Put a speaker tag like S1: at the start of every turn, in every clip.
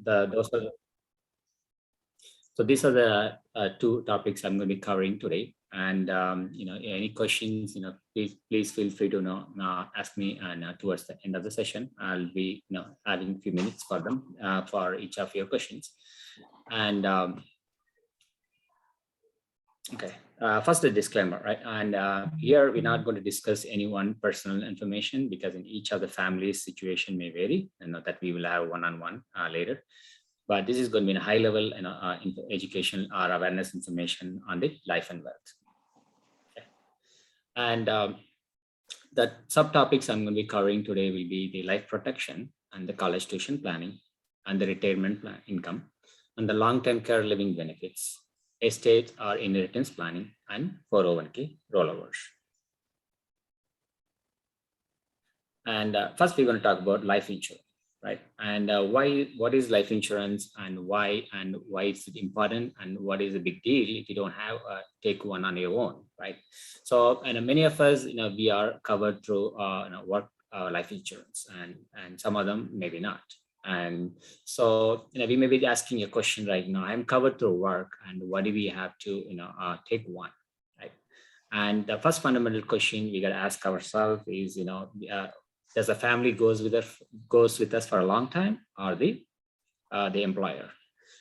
S1: those are so these are the two topics I'm going to be covering today. And any questions, please feel free to ask me. And towards the end of the session, I'll be adding a few minutes for them for each of your questions. And okay, first a disclaimer, right? And here we're not going to discuss any one personal information because in each of the families situation may vary, and that we will have one-on-one later. But this is going to be a high level education or awareness information on the life and wealth. Okay. And the subtopics I'm going to be covering today will be the life protection and the college tuition planning and the retirement plan income and the long-term care living benefits, estate or inheritance planning, and 401k rollovers. And first we're going to talk about life insurance. Right. And what is life insurance and why is it important and what is a big deal if you don't have take one on your own, right? So, and many of us, we are covered through work life insurance and some of them maybe not. And so, we may be asking a question right now, I'm covered through work and what do we have to, take one, right? And the first fundamental question we got to ask ourselves is, does the family goes with us for a long time or the employer?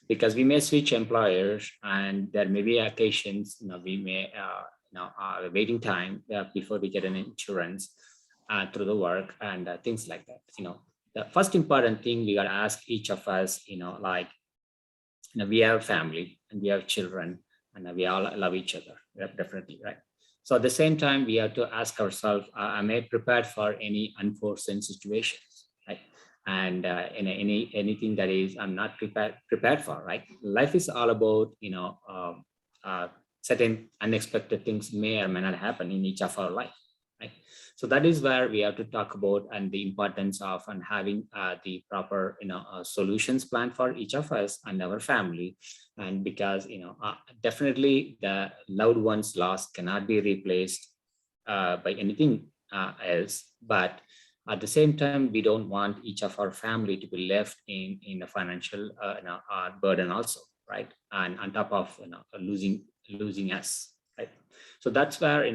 S1: Because we may switch employers and there may be occasions, we may, waiting time before we get an insurance through the work and things like that. The first important thing we got to ask each of us, we have family and we have children and we all love each other, definitely, right? So at the same time, we have to ask ourselves, am I prepared for any unforeseen situations, right? And anything that is I'm not prepared for, right? Life is all about, certain unexpected things may or may not happen in each of our life, right? So that is where we have to talk about and the importance of and having the proper, solutions planned for each of us and our family. And because, definitely the loved ones lost cannot be replaced by anything else. But at the same time, we don't want each of our family to be left in a financial burden also, right? And on top of, losing us, right? So that's where,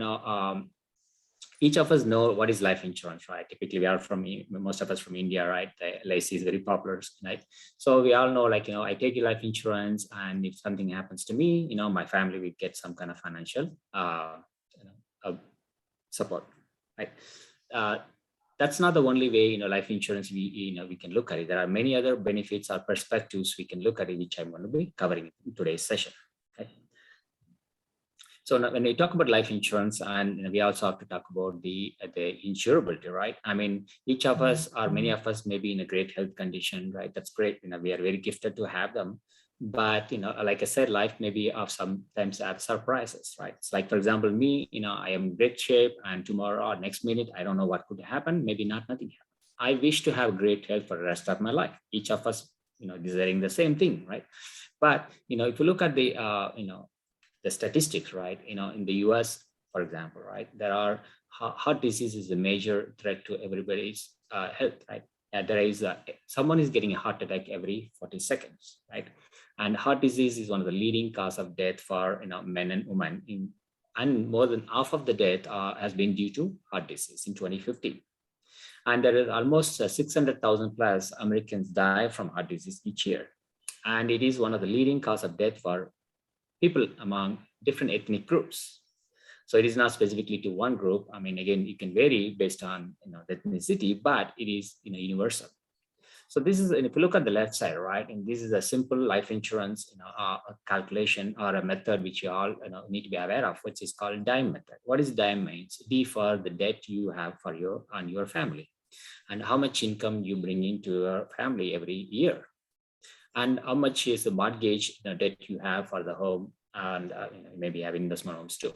S1: each of us know what is life insurance, right? Typically, we are most of us from India, right? The LIC is very popular, right? So we all know, I take a life insurance, and if something happens to me, my family will get some kind of financial, support, right? That's not the only way, life insurance we can look at it. There are many other benefits or perspectives we can look at it, which I'm going to be covering in today's session. Okay. So when we talk about life insurance, and we also have to talk about the insurability, right? I mean, each of us or many of us may be in a great health condition, right? That's great. We are very gifted to have them. But, like I said, life may be of sometimes have surprises, right? It's like, for example, me, I am in great shape, and tomorrow or next minute, I don't know what could happen. Maybe nothing happens. I wish to have great health for the rest of my life. Each of us, desiring the same thing, right? But, if you look at the statistics, right? In the US, for example, right, there are heart disease is a major threat to everybody's health, right? There is someone is getting a heart attack every 40 seconds, right? And heart disease is one of the leading cause of death for men and women. And more than half of the death has been due to heart disease in 2015. And there is almost 600,000 plus Americans die from heart disease each year. And it is one of the leading cause of death for people among different ethnic groups. So it is not specifically to one group. I mean, again, it can vary based on the ethnicity, but it is universal. So this is, and if you look at the left side, right, and this is a simple life insurance a calculation or a method which you all need to be aware of, which is called DIME method. What is DIME means? D for the debt you have for your family, and how much income you bring into your family every year, and how much is the mortgage debt you have for the home, and maybe have investment homes too,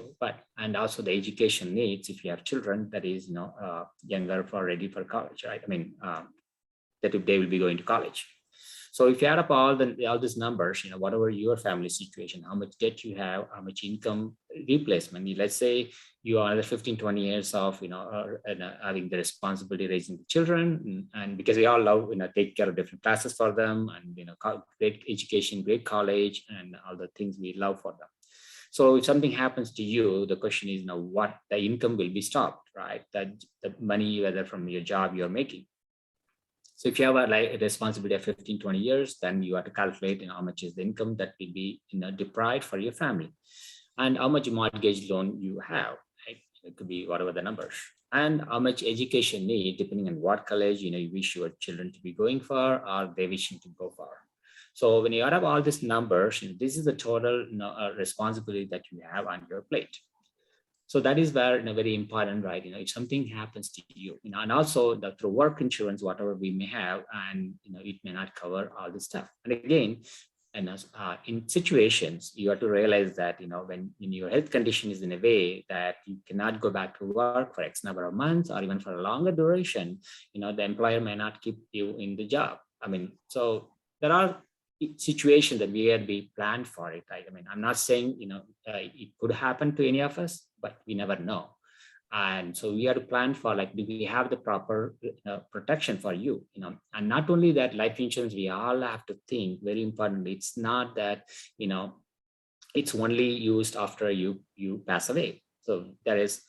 S1: and also the education needs if you have children that is younger for ready for college, right? I mean that they will be going to college. So if you add up all these numbers, whatever your family situation, how much debt you have, how much income replacement, let's say you are 15, 20 years of, having the responsibility raising the children, and because we all love, take care of different classes for them, and, great education, great college, and all the things we love for them. So if something happens to you, the question is now what the income will be stopped, right? That the money, whether from your job you're making. So if you have a responsibility of 15, 20 years, then you have to calculate how much is the income that will be deprived for your family, and how much mortgage loan you have. Right? It could be whatever the numbers, and how much education need, depending on what college you wish your children to be going for, or they wishing to go for. So when you add up all these numbers, this is the total responsibility that you have on your plate. So that is where, very important, right? If something happens to you, and also through work insurance, whatever we may have, and it may not cover all this stuff. And again, and in situations, you have to realize that when your health condition is in a way that you cannot go back to work for X number of months, or even for a longer duration, the employer may not keep you in the job. So there are situation that we had be planned for it. Right? I'm not saying it could happen to any of us, but we never know. And so we have to plan for, do we have the proper protection for you? And not only that, life insurance, we all have to think, very importantly, it's not that it's only used after you pass away. So there is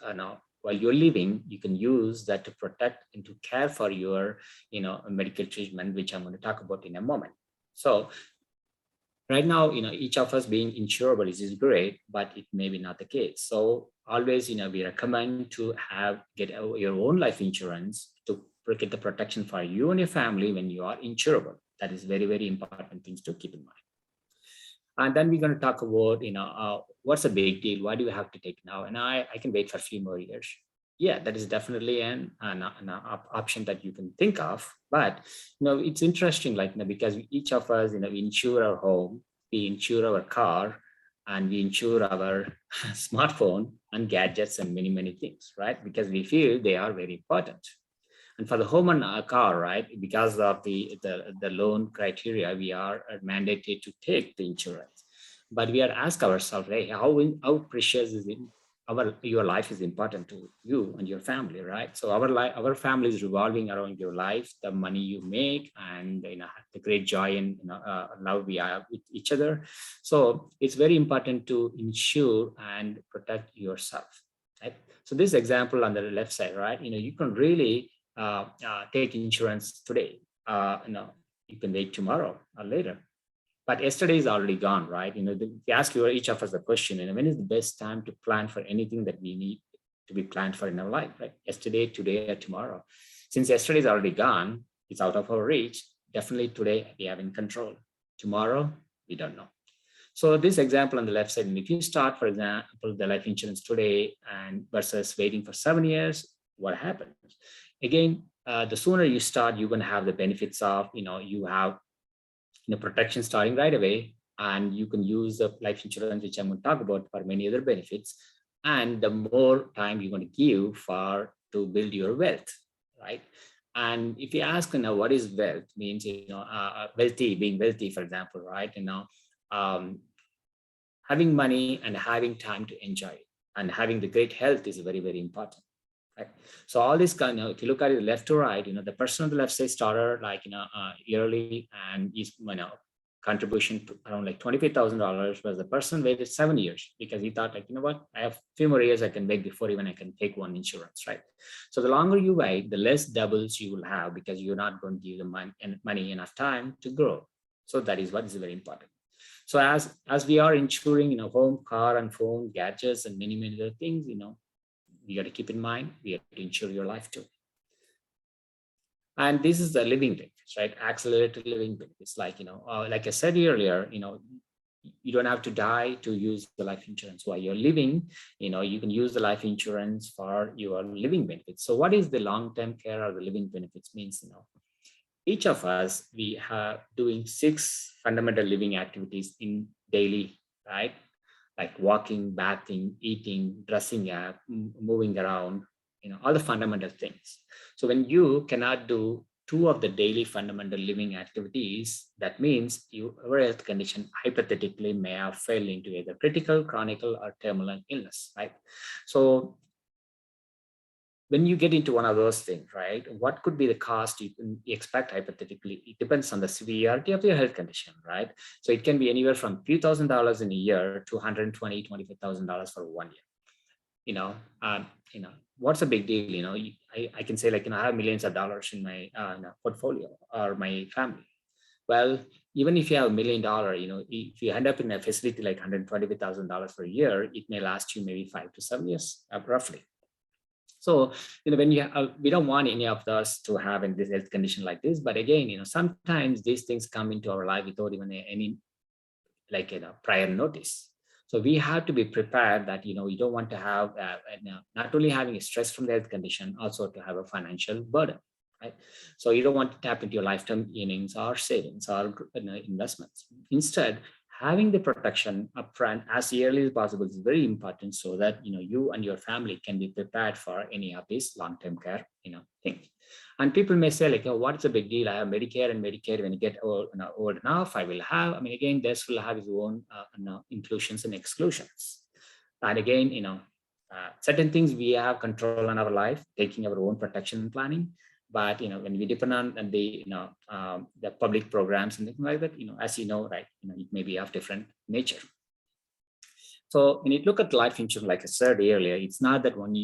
S1: while you're living, you can use that to protect and to care for your medical treatment, which I'm going to talk about in a moment. So right now, each of us being insurable is great, but it may be not the case. So always, we recommend to get your own life insurance to get the protection for you and your family when you are insurable. That is very, very important things to keep in mind. And then we're going to talk about, what's a big deal? Why do we have to take now? And I can wait for a few more years. Yeah, that is definitely an option that you can think of. But it's interesting, because each of us, we insure our home, we insure our car, and we insure our smartphone and gadgets and many, many things, right? Because we feel they are very important. And for the home and car, right, because of the loan criteria, we are mandated to take the insurance. But we are asked ourselves, hey, how precious is it? Your life is important to you and your family, right? So our family is revolving around your life, the money you make, and the great joy and love we have with each other. So it's very important to insure and protect yourself, right? So this example on the left side, right? You can really take insurance today. You can wait tomorrow or later. But yesterday is already gone, right? We ask each of us a question, when is the best time to plan for anything that we need to be planned for in our life, right? Yesterday, today, or tomorrow. Since yesterday is already gone, it's out of our reach. Definitely today we have in control. Tomorrow, we don't know. So this example on the left side, if you start, for example, the life insurance today and versus waiting for 7 years, what happens? Again, the sooner you start, you're going to have the benefits of, you have protection starting right away, and you can use the life insurance, which I'm going to talk about, for many other benefits. And the more time you're going to give to build your wealth, right? And if you ask, what is wealth? Means, being wealthy, for example, right? Having money and having time to enjoy it, and having the great health is very, very important. Right. So all this if you look at it left to right, the person on the left side started yearly, and is contribution to around $25,000, whereas the person waited 7 years because he thought what, I have a few more years I can wait before even I can take one insurance, right? So the longer you wait, the less doubles you will have, because you're not going to give the money enough time to grow. So that is what is very important. So as we are insuring, home, car, and phone, gadgets, and many, many other things, you got to keep in mind, we have to insure your life too. And this is the living benefits, right? Accelerated living benefits. Like I said earlier, you don't have to die to use the life insurance while you're living. You can use the life insurance for your living benefits. So what is the long-term care or the living benefits means? Each of us, we have doing 6 fundamental living activities in daily, right? Like walking, bathing, eating, dressing up, moving around, all the fundamental things. So when you cannot do two of the daily fundamental living activities, that means your health condition hypothetically may have failed into either critical, chronic, or terminal illness, right? So when you get into one of those things, right, what could be the cost you can expect hypothetically? It depends on the severity of your health condition, right? So it can be anywhere from few $1,000s in a year to $125,000 for 1 year. You know, what's a big deal? I can say, like, I have millions of dollars in my portfolio or my family. Well, even if you have $1 million, if you end up in a facility like $125,000 per year, it may last you maybe 5 to 7 years, roughly. So, when we don't want any of us to have in this health condition like this, but again, sometimes these things come into our life without even any prior notice. So we have to be prepared that, you don't want to have not only having a stress from the health condition, also to have a financial burden, right? So you don't want to tap into your lifetime earnings or savings or investments. Instead, having the protection upfront as early as possible is very important, so that you and your family can be prepared for any of these long-term care things. And people may say, like, oh, what's the big deal? I have Medicare and Medicaid. When you get old enough, I will have. I mean, again, this will have its own inclusions and exclusions. And again, certain things we have control on our life, taking our own protection and planning. But when we depend on the public programs and things like that, as right, it may be of different nature. So when you look at life insurance, like I said earlier, it's not that when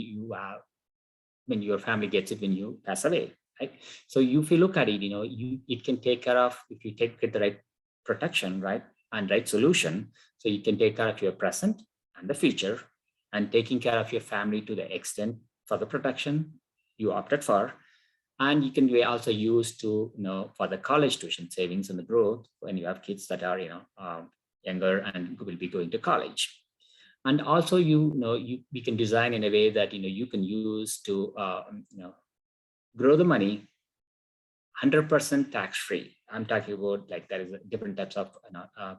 S1: your family gets it when you pass away, right? So if you look at it, it can take care of, if you get the right protection, right, and right solution. So you can take care of your present and the future, and taking care of your family to the extent for the protection you opted for. And you can be also used to, for the college tuition savings and the growth when you have kids that are, younger and will be going to college. And also, we can design in a way that, you can use to, grow the money 100% tax-free. I'm talking about, like, there is different types of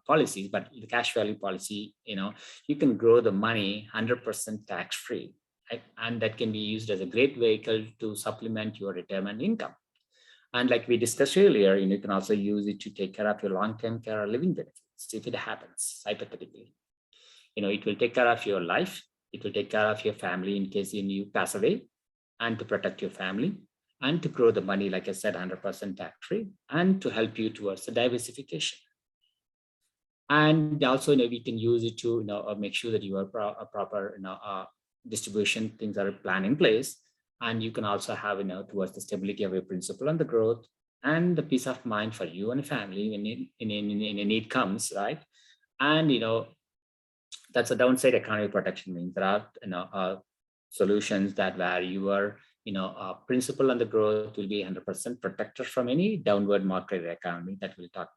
S1: policies, but the cash value policy, you can grow the money 100% tax-free. Right? And that can be used as a great vehicle to supplement your retirement income. And like we discussed earlier, you can also use it to take care of your long-term care or living benefits if it happens, hypothetically. It will take care of your life. It will take care of your family in case you pass away, and to protect your family, and to grow the money, like I said, 100% tax-free, and to help you towards the diversification. And also, we can use it to, make sure that you have a proper, distribution things are planned in place. And you can also have, towards the stability of your principal and the growth, and the peace of mind for you and the family when a need comes, right? And, that's a downside economic protection. Means there are, solutions that where your, principal and the growth will be 100% protected from any downward market economy that we'll talk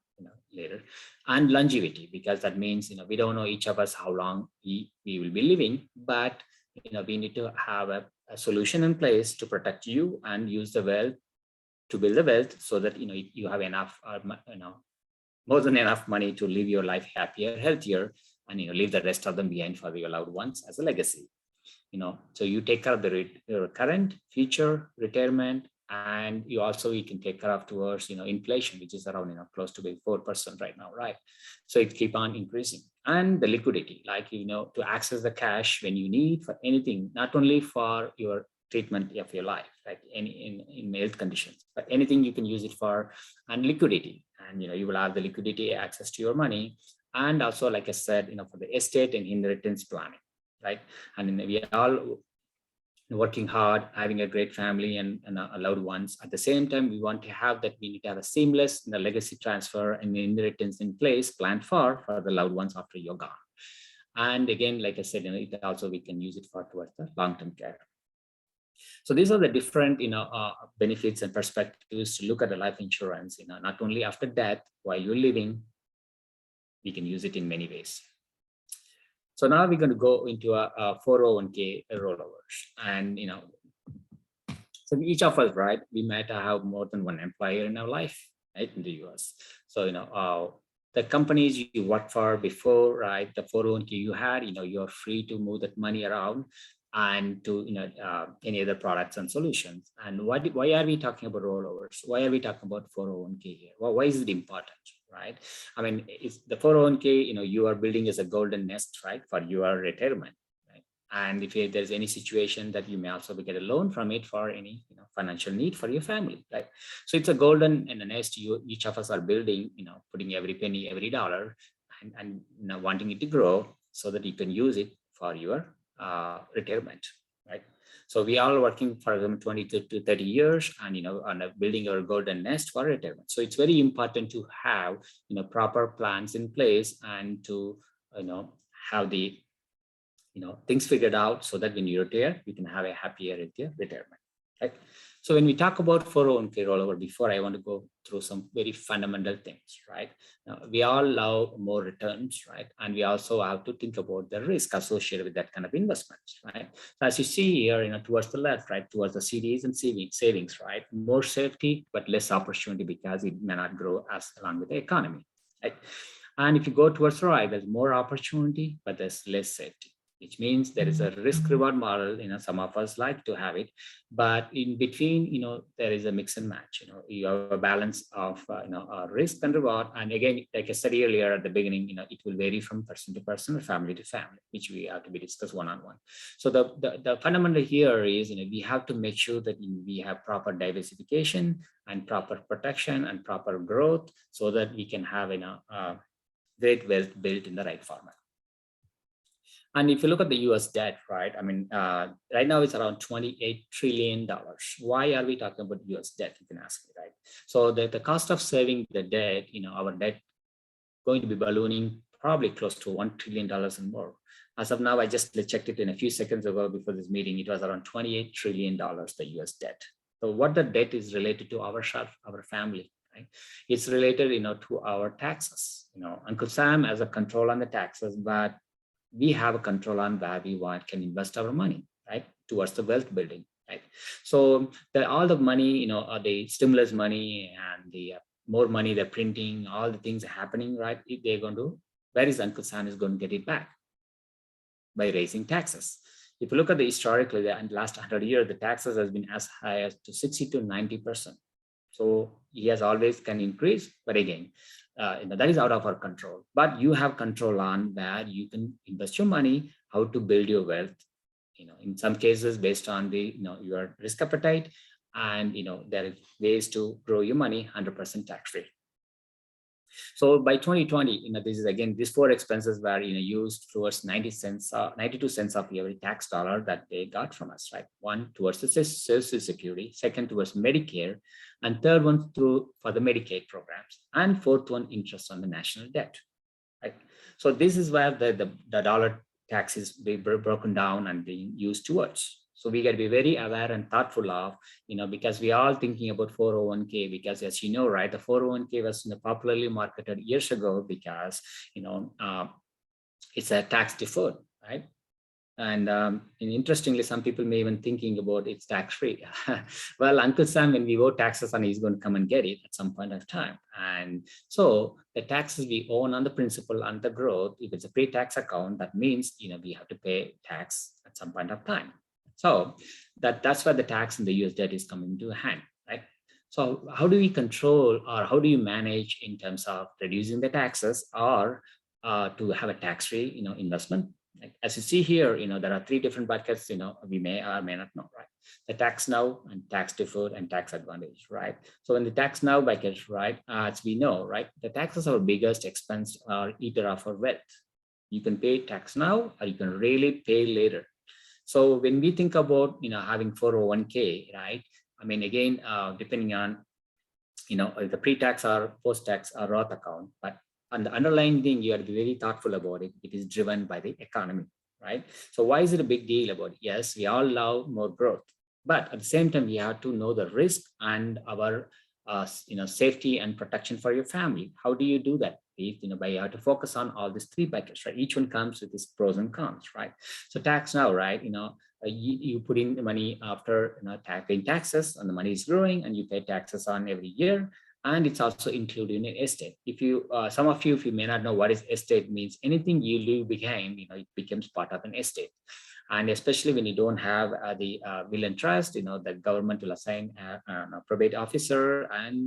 S1: later. And longevity, because that means, we don't know each of us how long we will be living, but we need to have a solution in place to protect you and use the wealth to build the wealth, so that you have enough, more than enough money to live your life happier, healthier, and leave the rest of them behind for your loved ones as a legacy. So you take care of your current, future, retirement, and you can take care of towards inflation, which is around close to 4% right now, right? So it keep on increasing. And the liquidity, like to access the cash when you need for anything, not only for your treatment of your life, like in health conditions, but anything you can use it for. And liquidity, and you will have the liquidity, access to your money. And also, like I said, for the estate and inheritance planning, right? And we are all working hard, having a great family and loved ones. At the same time, we want to have that, we need to have a seamless legacy transfer and inheritance in place, planned for the loved ones after you're gone. And again, like I said, it also, we can use it for towards the long-term care. So these are the different, benefits and perspectives to look at the life insurance, not only after death, while you're living, we can use it in many ways. So now we're going to go into a 401k rollovers. And, so each of us, right, we might have more than one employer in our life, right, in the US. So, the companies you worked for before, right, the 401k you had, you're free to move that money around. and to any other products and solutions. And why are we talking about rollovers? Why are we talking about 401k here? Why is it important, right? I mean, it's the 401k, you are building as a golden nest, right, for your retirement, right? And if there's any situation that you may also get a loan from it for any financial need for your family, right? So it's a golden nest each of us are building, putting every penny, every dollar, and wanting it to grow so that you can use it for your retirement, right? So we are working for example 20 to 30 years and on building our golden nest for retirement. So it's very important to have proper plans in place and to have the things figured out so that when you retire you can have a happier retirement, right? So when we talk about 401k rollover, before I want to go through some very fundamental things, right? Now, we all love more returns, right? And we also have to think about the risk associated with that kind of investments, right? So as you see here, towards the left, right, towards the CDs and savings, right? More safety, but less opportunity because it may not grow as along with the economy, right? And if you go towards the right, there's more opportunity, but there's less safety, which means there is a risk reward model. Some of us like to have it, but in between, there is a mix and match. You have a balance of, risk and reward. And again, like I said earlier at the beginning, it will vary from person to person or family to family, which we have to be discussed one-on-one. So the fundamental here is, we have to make sure that we have proper diversification and proper protection and proper growth so that we can have, great wealth built in the right format. And if you look at the US debt, right, I mean, right now it's around $28 trillion. Why are we talking about US debt? You can ask me, right? So the cost of saving the debt, our debt going to be ballooning probably close to $1 trillion and more. As of now, I just checked it in a few seconds ago before this meeting, it was around $28 trillion, the US debt. So what the debt is related to our family, right? It's related, to our taxes. Uncle Sam has a control on the taxes, but we have a control on where we can invest our money, right, towards the wealth building, right? So all the money, the stimulus money and the more money they're printing, all the things are happening, right? They're going to, where is Uncle Sam is going to get it back? By raising taxes. If you look at the historically, the last 100 years, the taxes has been as high as to 60 to 90%. So he has always can increase, but again, that is out of our control. But you have control on where you can invest your money, how to build your wealth. In some cases based on the your risk appetite, and there is ways to grow your money 100% tax free. So by 2020, this is again, these four expenses were used towards 92 cents of every tax dollar that they got from us, right? One towards the Social Security, second towards Medicare, and third one for the Medicaid programs, and fourth one interest on the national debt, right? So this is where the dollar tax is broken down and being used towards. So we got to be very aware and thoughtful of, because we are all thinking about 401k, because as you know, right, the 401k was popularly marketed years ago because, it's a tax deferred, right? And interestingly, some people may even thinking about it's tax free. Well, Uncle Sam, when we owe taxes on, he's going to come and get it at some point of time. And so the taxes we own on the principal and the growth, if it's a pre-tax account, that means, we have to pay tax at some point of time. So that's where the tax in the US debt is coming to hand, right? So how do we control, or how do you manage in terms of reducing the taxes, or to have a tax-free, investment? Like, as you see here, there are three different buckets, we may or may not know, right? The tax now and tax deferred and tax advantage, right? So in the tax now bucket, right, as we know, right, the taxes are our biggest expense or eater of our wealth. You can pay tax now, or you can really pay later. So when we think about, having 401k, right? I mean, again, depending on, the pre-tax or post-tax or Roth account, but on the underlying thing, you have to be very thoughtful about it. It is driven by the economy, right? So why is it a big deal about it? Yes, we all love more growth, but at the same time, we have to know the risk and our, safety and protection for your family. How do you do that? By you have to focus on all these three buckets, right? Each one comes with its pros and cons, right? So tax now, right? You put in the money after paying taxes, and the money is growing, and you pay taxes on every year. And it's also included in an estate. If you, some of you, if you may not know what is estate means, anything you leave behind, it becomes part of an estate. And especially when you don't have the will and trust, the government will assign a probate officer, and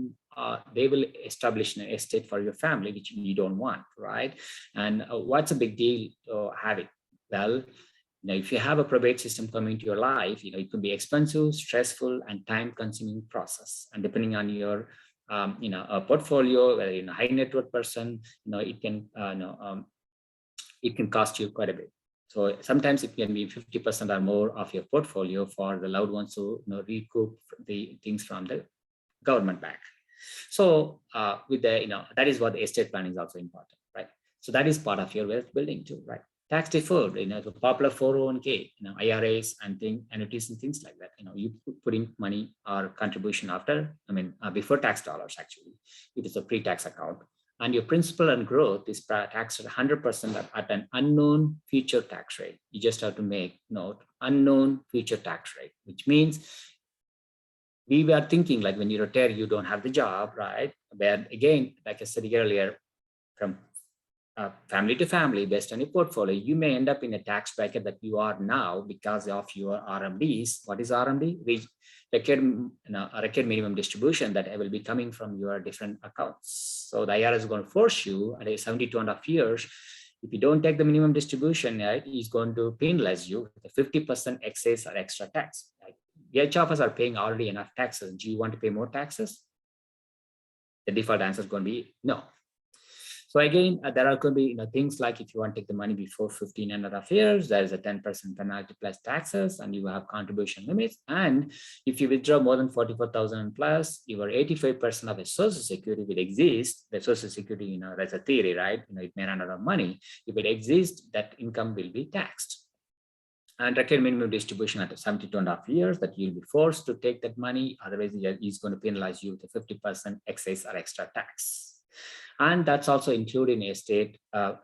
S1: they will establish an estate for your family, which you don't want, right? And what's a big deal to have it? Well, if you have a probate system coming into your life, it could be expensive, stressful, and time-consuming process. And depending on your, a portfolio, whether you're a high net worth person, it can cost you quite a bit. So sometimes it can be 50% or more of your portfolio for the loved ones to recoup the things from the government back. So with the, that is what the estate planning is also important, right? So that is part of your wealth building too, right? Tax deferred, the popular 401k, IRAs and annuities and things like that. You put in money or contribution after, before tax dollars actually. It is a pre-tax account. And your principal and growth is taxed at 100% at an unknown future tax rate. You just have to make note, unknown future tax rate, which means we were thinking like when you retire, you don't have the job, right? But again, like I said earlier, from family to family, based on your portfolio, you may end up in a tax bracket that you are now because of your RMDs. What is RMD? Required minimum distribution that will be coming from your different accounts. So the IRS is going to force you at 72.5 years. If you don't take the minimum distribution, right, he's going to penalize you with a 50% excess or extra tax. Right? Each of us are paying already enough taxes. Do you want to pay more taxes? The default answer is going to be no. So again, there are going to be things like if you want to take the money before 15.5 years, there is a 10% penalty plus taxes, and you have contribution limits. And if you withdraw more than 44,000 plus, your 85% of a Social Security will exist. The Social Security, that's a theory, right? It may run out of money. If it exists, that income will be taxed. And required minimum distribution at 72.5 years, that you'll be forced to take that money. Otherwise, he's going to penalize you with a 50% excess or extra tax. And that's also included in estate, the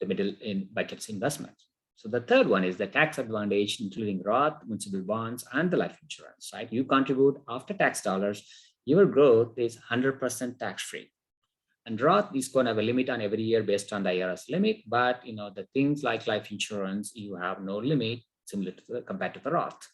S1: middle in buckets investments. So the third one is the tax advantage, including Roth, municipal bonds, and the life insurance, right? You contribute after tax dollars, your growth is 100% tax-free. And Roth is going to have a limit on every year based on the IRS limit, but the things like life insurance, you have no limit similar to compared to the Roth.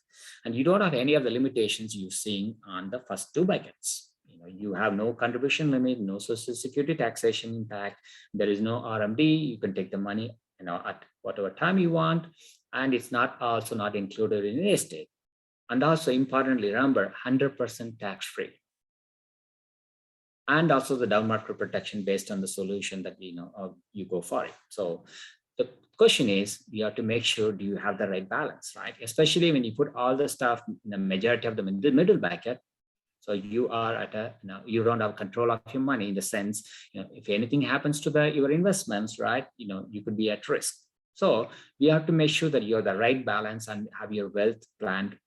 S1: And you don't have any of the limitations you're seeing on the first two buckets. You have no contribution limit, no Social Security taxation impact. There is no RMD. You can take the money, at whatever time you want, and it's also not included in the estate. And also importantly, remember, 100% tax-free. And also the down market protection based on the solution that you go for it. So the question is, you have to make sure, do you have the right balance, right? Especially when you put all the stuff in the majority of the middle bucket. So you are at you don't have control of your money in the sense, if anything happens to your investments, right, you could be at risk. So you have to make sure that you have the right balance and have your wealth planned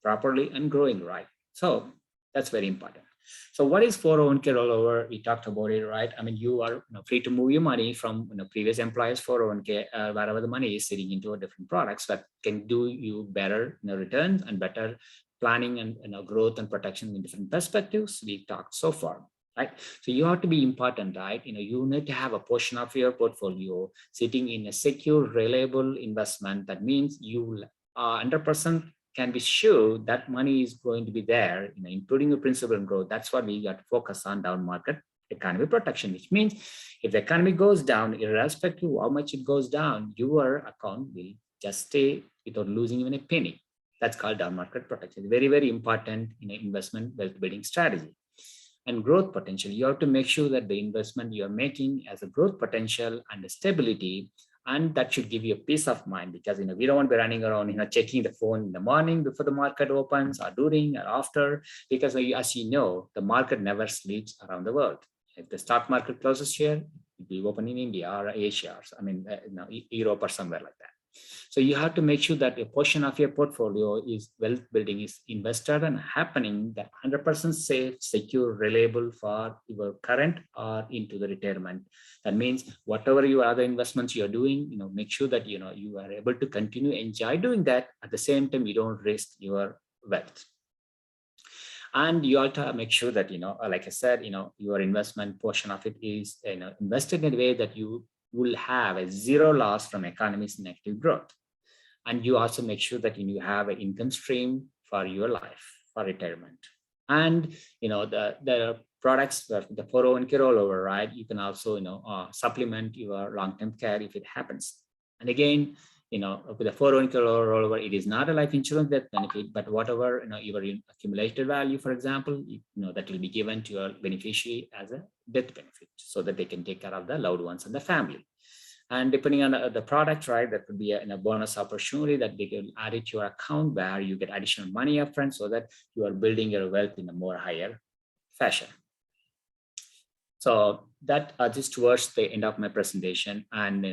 S1: properly and growing right. So that's very important. So what is 401k rollover? We talked about it, right? You are free to move your money from previous employers' 401k, wherever the money is sitting into different products that can do you better returns and better planning and growth and protection in different perspectives we've talked so far, right? So you have to be important, right? You need to have a portion of your portfolio sitting in a secure, reliable investment. That means you 100% can be sure that money is going to be there, including your principal and growth. That's what we got to focus on, down market economy protection, which means if the economy goes down, irrespective of how much it goes down, your account will just stay without losing even a penny. That's called down market protection. Very, very important in an investment wealth building strategy. And growth potential, you have to make sure that the investment you're making has a growth potential and a stability, and that should give you a peace of mind, because we don't want to be running around checking the phone in the morning before the market opens, or during or after, because as you know, the market never sleeps around the world. If the stock market closes here, it will open in India or Asia, or Europe or somewhere like that. So you have to make sure that a portion of your portfolio is wealth building is invested and happening, that 100% safe, secure, reliable for your current or into the retirement. That means whatever your other investments you're doing, make sure that you are able to continue enjoy doing that. At the same time, you don't risk your wealth. And you also make sure that, like I said, your investment portion of it is, invested in a way that you will have a zero loss from economy's negative growth. And you also make sure that you have an income stream for your life, for retirement. And, the products, the 401k rollover, right? You can also, supplement your long-term care if it happens. And again, with the 401k rollover, it is not a life insurance death benefit, but whatever, your accumulated value, for example, that will be given to your beneficiary as a death benefit so that they can take care of the loved ones and the family. And depending on the product, right, that could be a bonus opportunity that they can add it to your account where you get additional money upfront so that you are building your wealth in a more higher fashion. So that is towards the end of my presentation. And,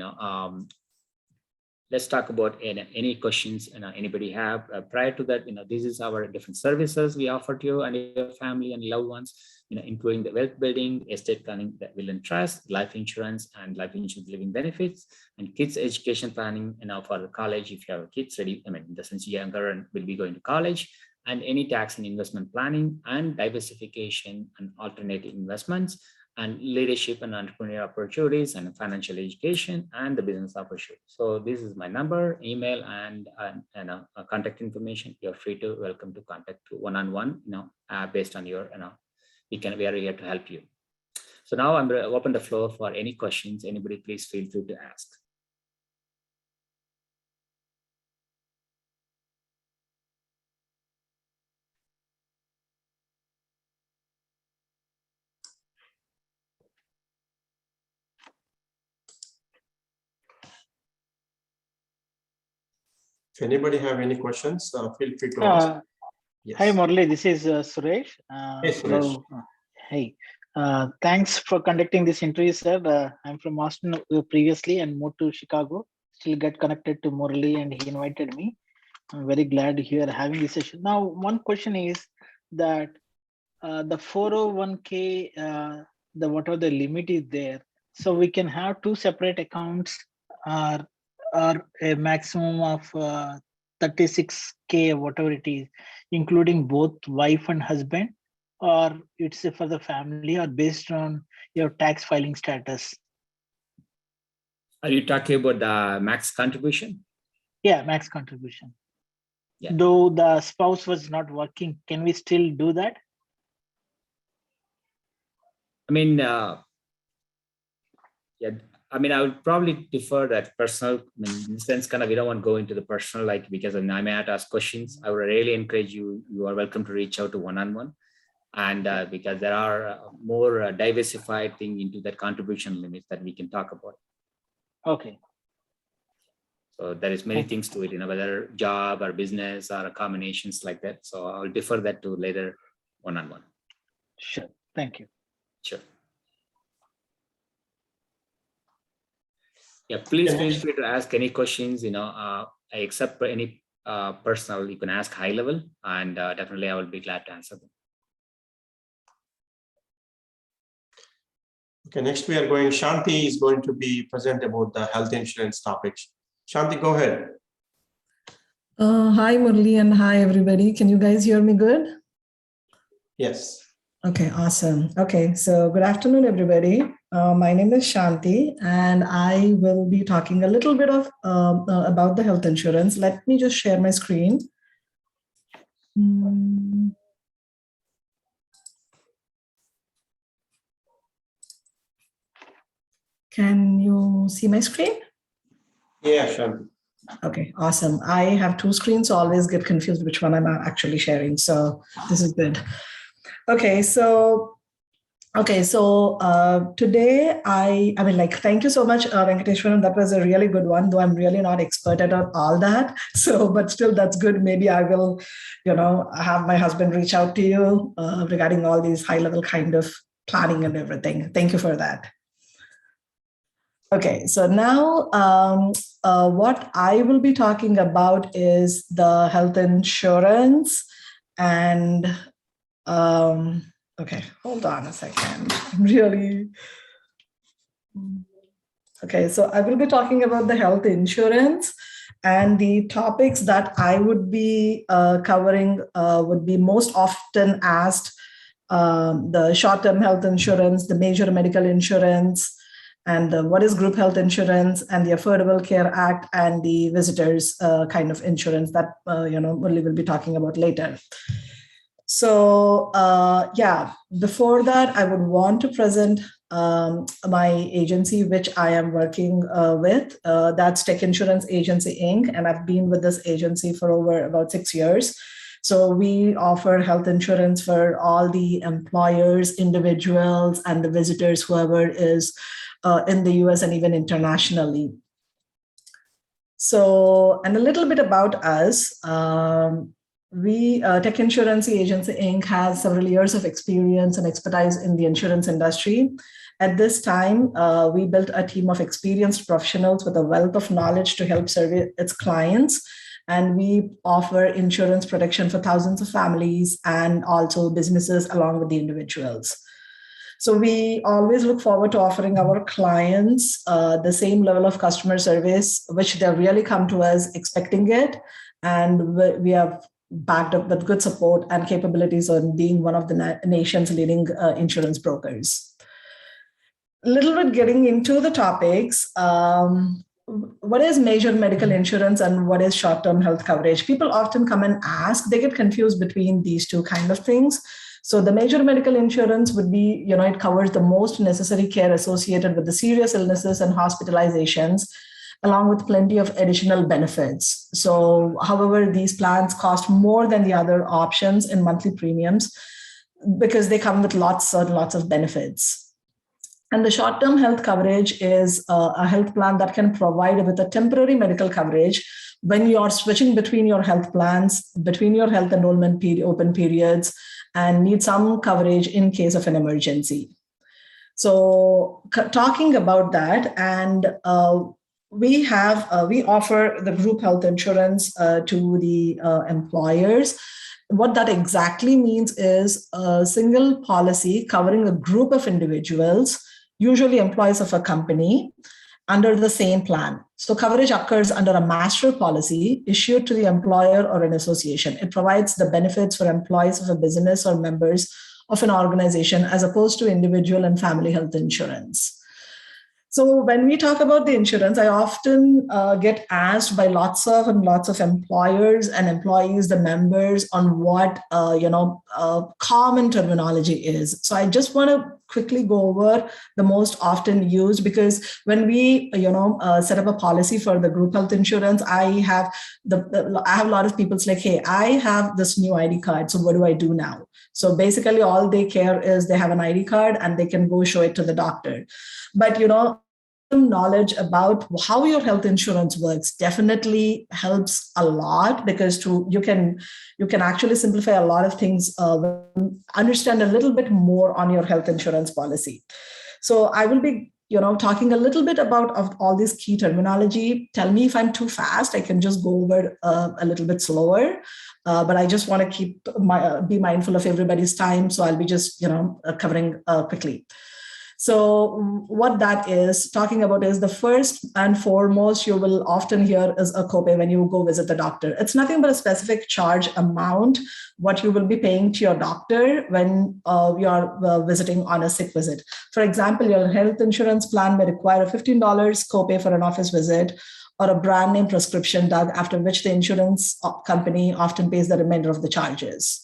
S1: let's talk about any questions anybody have. Prior to that, this is our different services we offer to you and your family and loved ones, including the wealth building, estate planning, the will and trust, life insurance and life insurance living benefits, and kids education planning, for the college if you have kids ready, in the sense younger and will be going to college, and any tax and investment planning and diversification and alternative investments, and leadership and entrepreneurial opportunities and financial education and the business opportunity. So this is my number, email, and contact information. You're free to welcome to contact one-on-one, based on your, we are here to help you. So now I'm going to open the floor for any questions. Anybody, please feel free to ask.
S2: If anybody have any questions, feel free to ask.
S3: Yes. Hi, Murali. This is Suresh.
S2: Hey, Suresh.
S3: Hey, thanks for conducting this interview, sir. I'm from Austin previously and moved to Chicago. Still get connected to Murali and he invited me. I'm very glad you are having this session. Now, one question is that the 401k, whatever the limit is there, so we can have two separate accounts or a maximum of 36k, whatever it is, including both wife and husband, or it's for the family or based on your tax filing status?
S1: Are you talking about the max contribution?
S3: Yeah, max contribution.
S1: Yeah.
S3: Though the spouse was not working, can we still do that?
S1: Yeah. I would probably defer that personal, in the sense, we don't want to go into the personal, because I may have to ask questions. I would really encourage you are welcome to reach out to one-on-one. And because there are more diversified thing into that contribution limits that we can talk about.
S3: Okay.
S1: So there is many things to it, whether job or business or combinations like that. So I'll defer that to later one-on-one.
S3: Sure. Thank you.
S1: Sure. Yeah, please feel free to ask any questions, except for any personal, you can ask high level, and definitely I will be glad to answer them.
S2: Okay, next we are going, Shanti is going to be present about the health insurance topics. Shanti, go ahead.
S4: Hi, Murali, and hi, everybody. Can you guys hear me good?
S2: Yes.
S4: Okay, awesome. Okay, so good afternoon, everybody. My name is Shanti, and I will be talking a little bit of about the health insurance. Let me just share my screen. Can you see my screen?
S2: Yeah, Shanti.
S4: Okay, awesome. I have two screens, so I always get confused which one I'm actually sharing. So this is good. Okay, so today thank you so much, Venkateshwaran. That was a really good one, though I'm really not expert at all that. So, but still that's good. Maybe I will, have my husband reach out to you regarding all these high level kind of planning and everything. Thank you for that. Okay, so now what I will be talking about is the health insurance and okay, hold on a second. Okay, so I will be talking about the health insurance And the topics that I would be covering would be most often asked: the short-term health insurance, the major medical insurance, and what is group health insurance, and the Affordable Care Act, and the visitors kind of insurance that Murli will be talking about later. So before that, I would want to present my agency, which I am working with. That's Tech Insurance Agency, Inc. And I've been with this agency for over about 6 years. So we offer health insurance for all the employers, individuals, and the visitors, whoever is in the US and even internationally. So, and a little bit about us. Tech Insurance Agency, Inc. has several years of experience and expertise in the insurance industry. At this time, we built a team of experienced professionals with a wealth of knowledge to help serve its clients. And we offer insurance protection for thousands of families and also businesses along with the individuals. So we always look forward to offering our clients the same level of customer service, which they really come to us expecting it. And we have backed up with good support and capabilities on being one of the nation's leading insurance brokers. A little bit getting into the topics. What is major medical insurance and what is short-term health coverage? People often come and ask, they get confused between these two kind of things. So the major medical insurance would be, it covers the most necessary care associated with the serious illnesses and hospitalizations, along with plenty of additional benefits. So, however, these plans cost more than the other options in monthly premiums because they come with lots and lots of benefits. And the short-term health coverage is a health plan that can provide with a temporary medical coverage when you are switching between your health plans, between your health enrollment open periods, and need some coverage in case of an emergency. So talking about that, and we offer the group health insurance to the employers. What that exactly means is a single policy covering a group of individuals, usually employees of a company, under the same plan. So coverage occurs under a master policy issued to the employer or an association. It provides the benefits for employees of a business or members of an organization as opposed to individual and family health insurance. So when we talk about the insurance, I often get asked by lots of employers and employees, the members, on what common terminology is. So I just want to quickly go over the most often used, because when we set up a policy for the group health insurance, I have a lot of people say, hey, I have this new ID card, so what do I do now? So basically all they care is they have an ID card and they can go show it to the doctor. But knowledge about how your health insurance works definitely helps a lot, because you can actually simplify a lot of things, understand a little bit more on your health insurance policy. So I will be talking a little bit about of all this key terminology. Tell me if I'm too fast. I can just go over a little bit slower, but I just want to be mindful of everybody's time. So I'll be just covering quickly. So what that is talking about is the first and foremost you will often hear is a copay when you go visit the doctor. It's nothing but a specific charge amount, what you will be paying to your doctor when you are visiting on a sick visit. For example, your health insurance plan may require a $15 copay for an office visit or a brand name prescription drug, after which the insurance company often pays the remainder of the charges.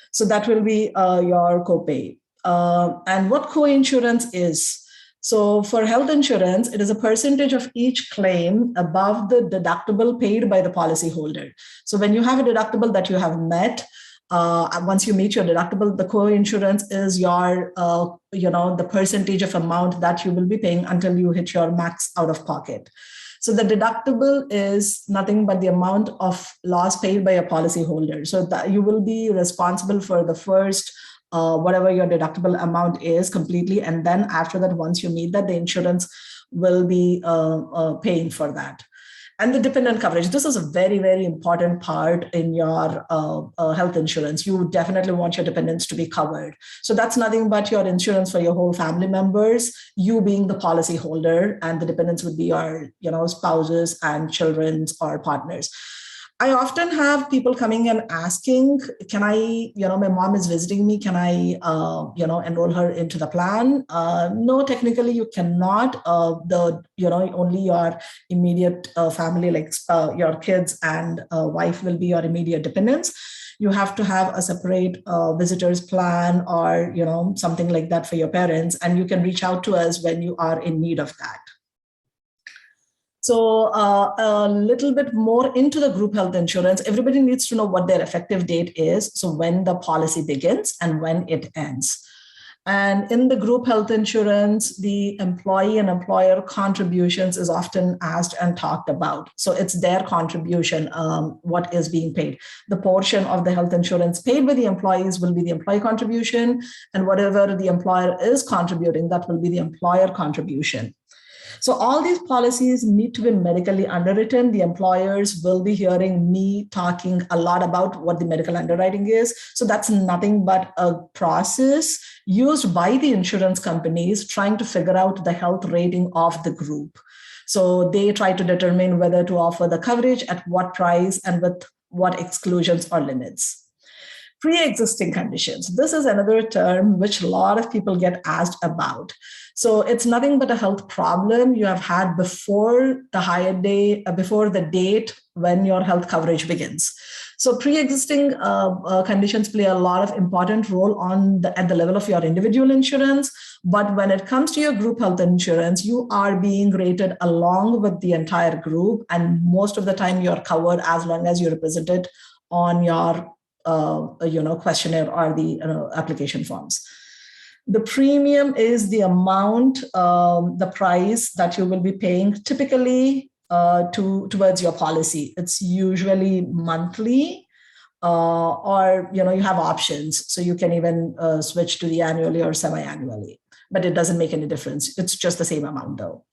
S4: So that will be your copay. And what coinsurance is. So for health insurance, it is a percentage of each claim above the deductible paid by the policyholder. So when you have a deductible that you have met, once you meet your deductible, the coinsurance is your, the percentage of amount that you will be paying until you hit your max out of pocket. So the deductible is nothing but the amount of loss paid by a policyholder. So that you will be responsible for the first whatever your deductible amount is completely. And then after that, once you meet that, the insurance will be paying for that. And the dependent coverage, this is a very, very important part in your health insurance. You definitely want your dependents to be covered. So that's nothing but your insurance for your whole family members, you being the policy holder, and the dependents would be your, spouses and children or partners. I often have people coming and asking, can I, my mom is visiting me, can I, enroll her into the plan? No, technically you cannot. Only your immediate family, like your kids and wife will be your immediate dependents. You have to have a separate visitors plan or, something like that for your parents. And you can reach out to us when you are in need of that. So a little bit more into the group health insurance, everybody needs to know what their effective date is. So when the policy begins and when it ends. And in the group health insurance, the employee and employer contributions is often asked and talked about. So it's their contribution, what is being paid. The portion of the health insurance paid by the employees will be the employee contribution, and whatever the employer is contributing, that will be the employer contribution. So all these policies need to be medically underwritten. The employers will be hearing me talking a lot about what the medical underwriting is. So that's nothing but a process used by the insurance companies trying to figure out the health rating of the group. So they try to determine whether to offer the coverage at what price and with what exclusions or limits. Pre-existing conditions. This is another term which a lot of people get asked about. So it's nothing but a health problem you have had before the date when your health coverage begins. So pre-existing conditions play a lot of important role at the level of your individual insurance. But when it comes to your group health insurance, you are being rated along with the entire group. And most of the time you're covered as long as you represent it on your questionnaire or the application forms. The premium is the amount, the price that you will be paying typically towards your policy. It's usually monthly, or you have options. So you can even switch to the annually or semi-annually, but it doesn't make any difference. It's just the same amount though.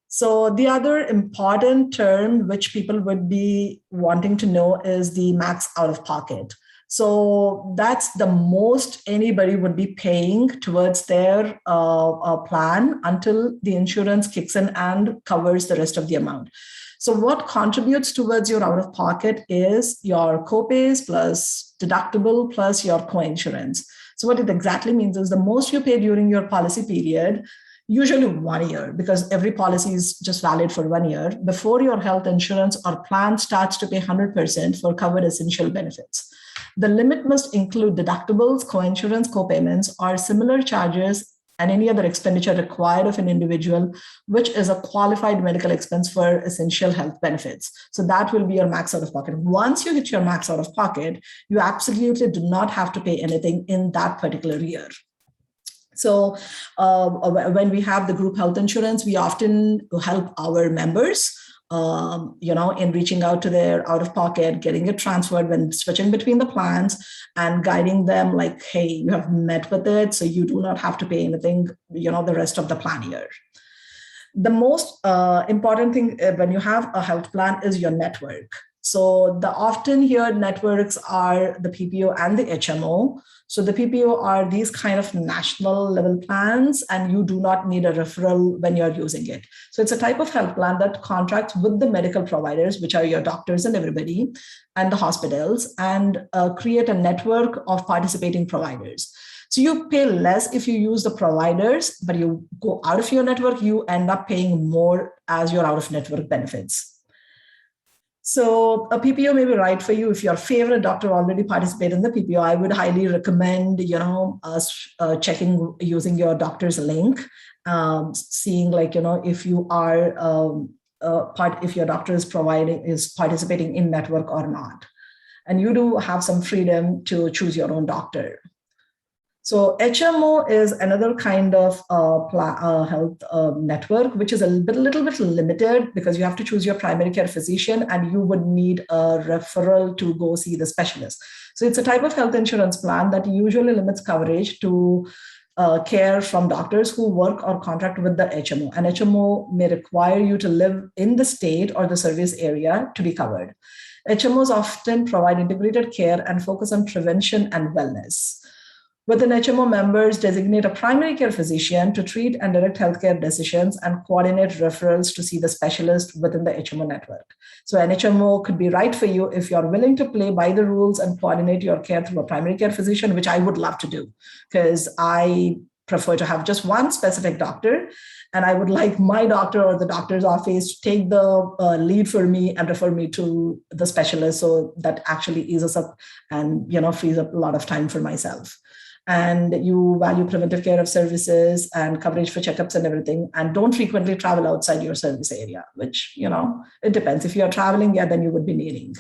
S4: So the other important term which people would be wanting to know is the max out of pocket. So that's the most anybody would be paying towards their plan until the insurance kicks in and covers the rest of the amount. So what contributes towards your out of pocket is your copays plus deductible plus your coinsurance. So what it exactly means is the most you pay during your policy period, usually 1 year, because every policy is just valid for 1 year, before your health insurance or plan starts to pay 100% for covered essential benefits. The limit must include deductibles, coinsurance, copayments, or similar charges and any other expenditure required of an individual, which is a qualified medical expense for essential health benefits. So that will be your max out of pocket. Once you hit your max out of pocket, you absolutely do not have to pay anything in that particular year. So when we have the group health insurance, we often help our members, in reaching out to their out of pocket, getting it transferred when switching between the plans and guiding them like, hey, you have met with it, so you do not have to pay anything, the rest of the plan year. The most important thing when you have a health plan is your network. So the often here networks are the PPO and the HMO. So the PPO are these kind of national level plans, and you do not need a referral when you're using it. So it's a type of health plan that contracts with the medical providers, which are your doctors and everybody, and the hospitals, and create a network of participating providers. So you pay less if you use the providers, but you go out of your network, you end up paying more as your out of network benefits. So a PPO may be right for you. If your favorite doctor already participated in the PPO, I would highly recommend, checking using your doctor's link, seeing if you are if your doctor is participating in network or not. And you do have some freedom to choose your own doctor. So HMO is another kind of health network, which is a little bit limited because you have to choose your primary care physician and you would need a referral to go see the specialist. So it's a type of health insurance plan that usually limits coverage to care from doctors who work or contract with the HMO. An HMO may require you to live in the state or the service area to be covered. HMOs often provide integrated care and focus on prevention and wellness. Within HMO, members designate a primary care physician to treat and direct healthcare decisions and coordinate referrals to see the specialist within the HMO network. So an HMO could be right for you if you're willing to play by the rules and coordinate your care through a primary care physician, which I would love to do because I prefer to have just one specific doctor. And I would like my doctor or the doctor's office to take the lead for me and refer me to the specialist. So that actually eases up and, frees up a lot of time for myself. And you value preventive care of services and coverage for checkups and everything, and don't frequently travel outside your service area, which, it depends. If you're traveling, then you would be needing.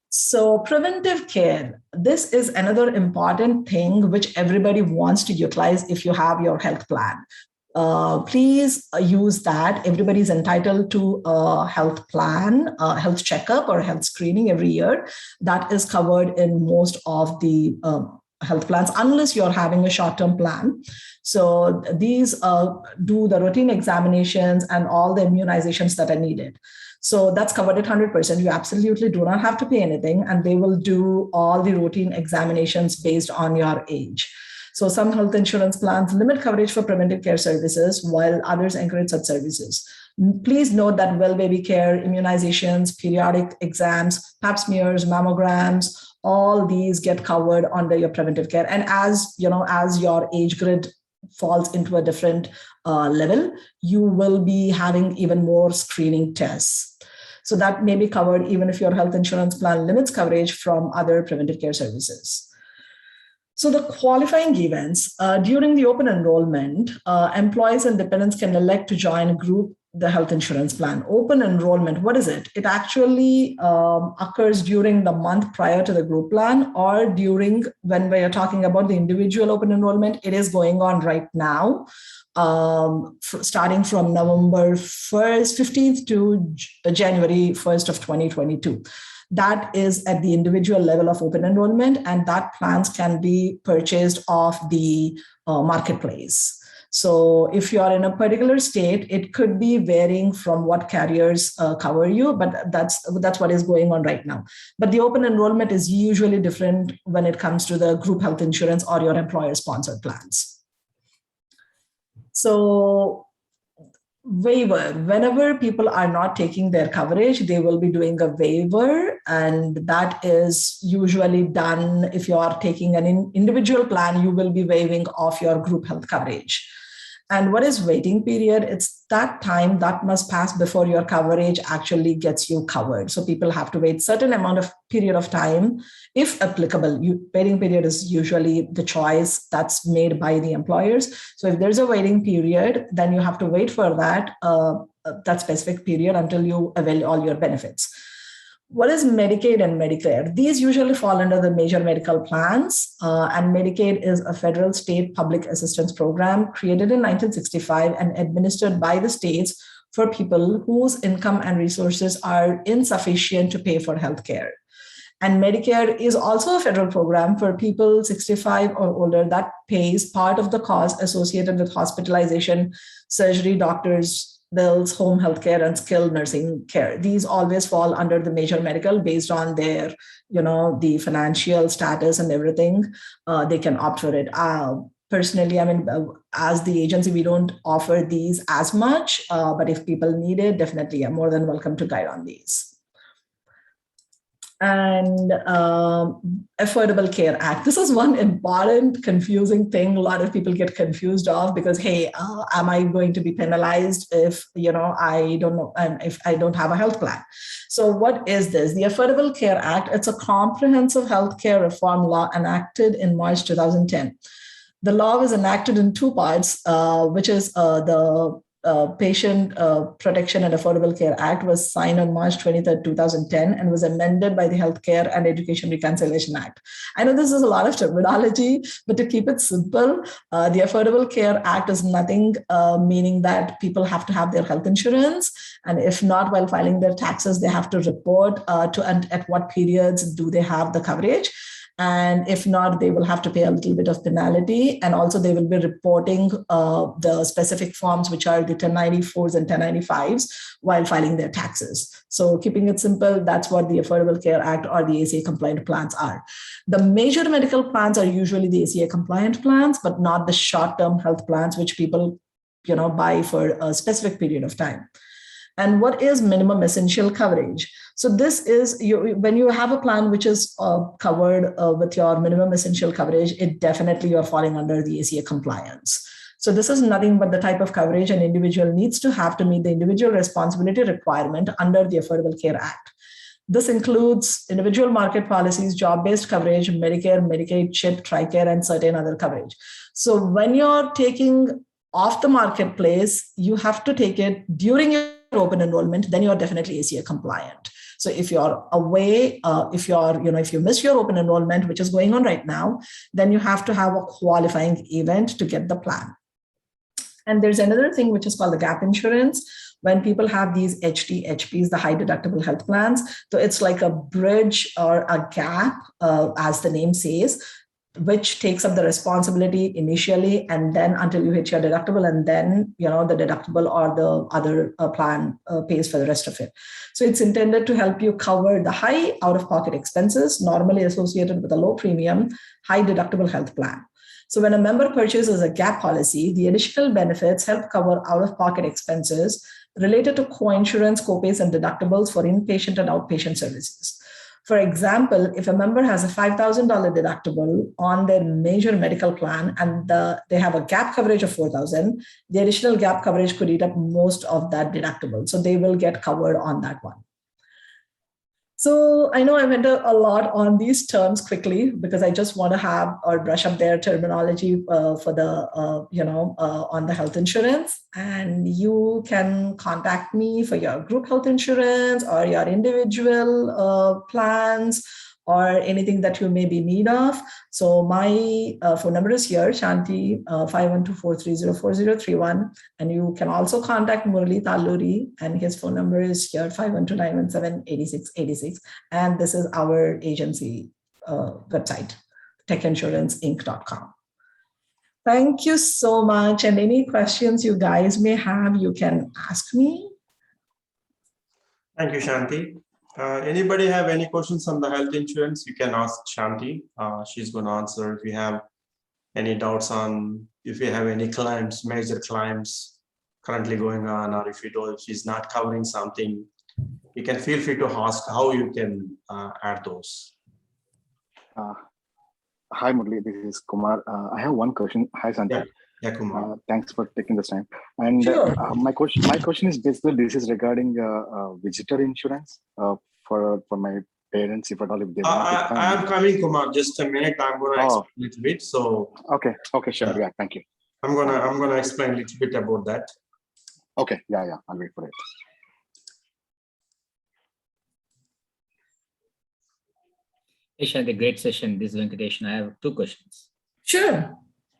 S4: So preventive care, this is another important thing which everybody wants to utilize if you have your health plan. Please use that. Everybody's entitled to a health plan, a health checkup or health screening every year. That is covered in most of the health plans, unless you're having a short-term plan. So these do the routine examinations and all the immunizations that are needed. So that's covered at 100%. You absolutely do not have to pay anything, and they will do all the routine examinations based on your age. So some health insurance plans limit coverage for preventive care services, while others encourage such services. Please note that well baby care, immunizations, periodic exams, pap smears, mammograms, all these get covered under your preventive care. And as your age grid falls into a different level, you will be having even more screening tests. So that may be covered even if your health insurance plan limits coverage from other preventive care services. So the qualifying events, during the open enrollment, employees and dependents can elect to join a group, the health insurance plan. Open enrollment, what is it? It actually occurs during the month prior to the group plan, or during when we are talking about the individual open enrollment. It is going on right now, starting from November 15th to January 1st of 2022. That is at the individual level of open enrollment, and that plans can be purchased off the marketplace. So if you are in a particular state, it could be varying from what carriers cover you, but that's what is going on right now. But the open enrollment is usually different when it comes to the group health insurance or your employer-sponsored plans. So waiver, whenever people are not taking their coverage, they will be doing a waiver, and that is usually done if you are taking an individual plan. You will be waiving off your group health coverage. And what is waiting period? It's that time that must pass before your coverage actually gets you covered. So people have to wait certain amount of period of time, if applicable. Waiting period is usually the choice that's made by the employers. So if there's a waiting period, then you have to wait for that specific period until you avail all your benefits. What is Medicaid and Medicare? These usually fall under the major medical plans, and Medicaid is a federal state public assistance program created in 1965 and administered by the states for people whose income and resources are insufficient to pay for healthcare. And Medicare is also a federal program for people 65 or older that pays part of the cost associated with hospitalization, surgery, doctors, bills, home health care, and skilled nursing care. These always fall under the major medical based on their, the financial status and everything. They can opt for it. Personally, as the agency, we don't offer these as much, but if people need it, definitely I'm more than welcome to guide on these. And Affordable Care Act. This is one important, confusing thing a lot of people get confused of, because, hey, am I going to be penalized if, I don't know, and if I don't have a health plan? So what is this? The Affordable Care Act, it's a comprehensive healthcare reform law enacted in March 2010. The law was enacted in two parts, which is the Patient Protection and Affordable Care Act was signed on March 23rd, 2010, and was amended by the Healthcare and Education Reconciliation Act. I know this is a lot of terminology, but to keep it simple, the Affordable Care Act is nothing meaning that people have to have their health insurance, and if not, while filing their taxes, they have to report at what periods do they have the coverage. And if not, they will have to pay a little bit of penalty. And also they will be reporting the specific forms, which are the 1094s and 1095s, while filing their taxes. So keeping it simple, that's what the Affordable Care Act or the ACA compliant plans are. The major medical plans are usually the ACA compliant plans, but not the short-term health plans, which people buy for a specific period of time. And what is minimum essential coverage? So this is when you have a plan which is covered with your minimum essential coverage, it definitely you're falling under the ACA compliance. So this is nothing but the type of coverage an individual needs to have to meet the individual responsibility requirement under the Affordable Care Act. This includes individual market policies, job-based coverage, Medicare, Medicaid, CHIP, TRICARE, and certain other coverage. So when you're taking off the marketplace, you have to take it during your open enrollment, then you're definitely ACA compliant. So if you're away, if you miss your open enrollment, which is going on right now, then you have to have a qualifying event to get the plan. And there's another thing which is called the gap insurance. When people have these HDHPs, the high deductible health plans, so it's like a bridge or a gap, as the name says, which takes up the responsibility initially and then until you hit your deductible, and then the deductible or the other plan pays for the rest of it. So it's intended to help you cover the high out-of-pocket expenses normally associated with a low premium, high deductible health plan. So when a member purchases a gap policy, the additional benefits help cover out-of-pocket expenses related to coinsurance, copays, and deductibles for inpatient and outpatient services. For example, if a member has a $5,000 deductible on their major medical plan and they have a gap coverage of $4,000, the additional gap coverage could eat up most of that deductible. So they will get covered on that one. So I know I went a lot on these terms quickly because I just want to have or brush up their terminology for the, on the health insurance. And you can contact me for your group health insurance or your individual plans or anything that you may be in need of. So my phone number is here, Shanti, 512-430-4031. And you can also contact Murali Talluri, and his phone number is here, 512-917-8686. And this is our agency website, techinsurancinc.com. Thank you so much. And any questions you guys may have, you can ask me.
S2: Thank you, Shanti. Anybody have any questions on the health insurance? You can ask Shanti. She's going to answer. If you have any doubts on, if you have any claims, major claims currently going on, or if she's not covering something, you can feel free to ask how you can add those.
S5: Hi, Murali. This is Kumar. I have one question. Hi, Shanti.
S2: Yeah, Kumar.
S5: Thanks for taking this time. And
S4: Sure.
S5: my question is basically this is regarding visitor insurance for my parents, if at all, if they want to.
S2: I am coming, Kumar. Just a minute. I'm going to explain a little bit. So
S5: okay, sure. Yeah, thank you.
S2: I'm gonna explain a little bit about that.
S5: Okay, yeah. I'll wait for it.
S1: Hey, Shanti, great session. This is Venkatesh. I have two questions.
S4: Sure.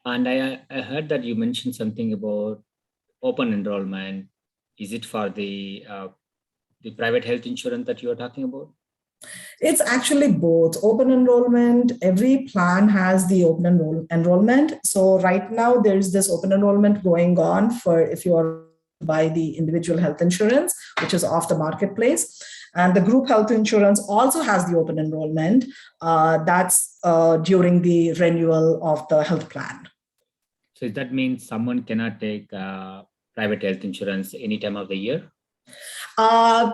S1: And I heard that you mentioned something about open enrollment. Is it for the private health insurance that you are talking about?
S4: It's actually both. Open enrollment, every plan has the open enrollment. So right now there's this open enrollment going on for if you are by the individual health insurance, which is off the marketplace. And the group health insurance also has the open enrollment. That's during the renewal of the health plan.
S1: So that means someone cannot take private health insurance any time of the year?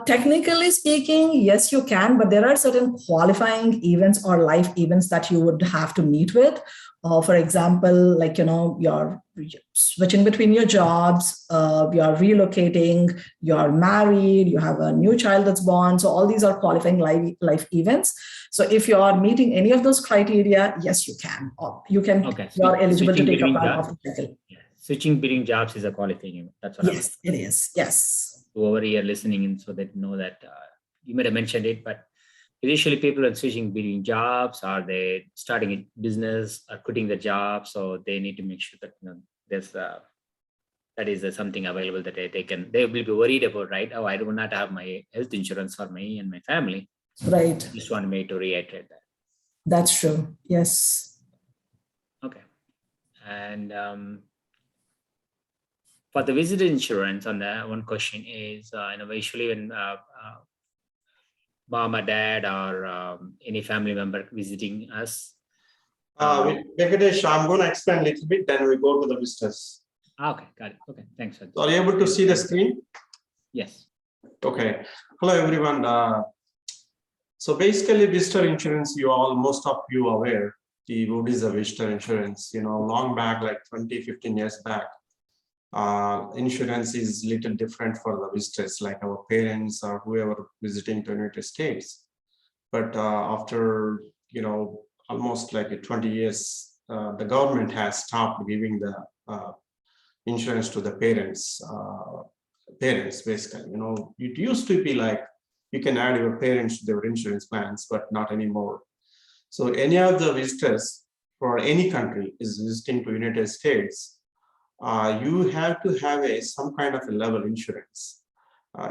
S4: Technically speaking, yes, you can, but there are certain qualifying events or life events that you would have to meet with. For example, like, you're switching between your jobs, you're relocating, you're married, you have a new child that's born. So all these are qualifying life events. So if you are meeting any of those criteria, yes, you can. You can.
S1: Okay.
S4: You're eligible to take a plan
S1: jobs,
S4: off the cycle.
S1: Switching between jobs is a qualifying event. That's what
S4: Yes, it is. Yes.
S1: Whoever here listening in, so that know that you might have mentioned it, but initially people are switching between jobs, or they starting a business or quitting the job. So they need to make sure that there's that is something available that they will be worried about, right? Oh, I do not have my health insurance for me and my family.
S4: Right.
S1: Just want me to reiterate that.
S4: That's true. Yes.
S1: Okay. And for the visitor insurance, on that one question is, usually when mom or dad or any family member visiting us.
S2: Venkatesh, I'm going to explain a little bit, then we go to the visitors.
S1: Okay, got it. Okay, thanks.
S2: Are you able to see the screen?
S1: Yes.
S2: Okay. Hello, everyone. So basically, visitor insurance, most of you are aware, what is a visitor insurance? Long back, like 20, 15 years back, insurance is little different for the visitors, like our parents or whoever visiting the United States. But after, almost like 20 years, the government has stopped giving the insurance to the parents. Parents, basically, it used to be like you can add your parents to their insurance plans, but not anymore. So any of the visitors for any country is visiting to United States, you have to have some kind of a level insurance.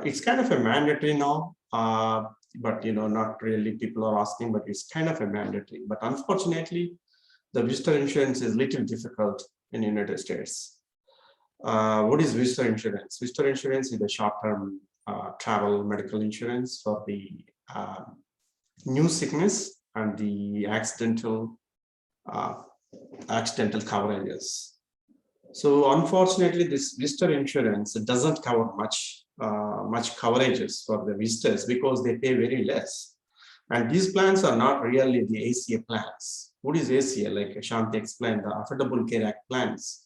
S2: It's kind of a mandatory now, but not really people are asking, but it's kind of a mandatory. But unfortunately, the visitor insurance is little difficult in the United States. What is visitor insurance? Visitor insurance is a short-term travel medical insurance for the new sickness and the accidental coverages. So unfortunately, this visitor insurance doesn't cover much coverages for the visitors because they pay very less. And these plans are not really the ACA plans. What is ACA? Like Shanti explained, the Affordable Care Act plans.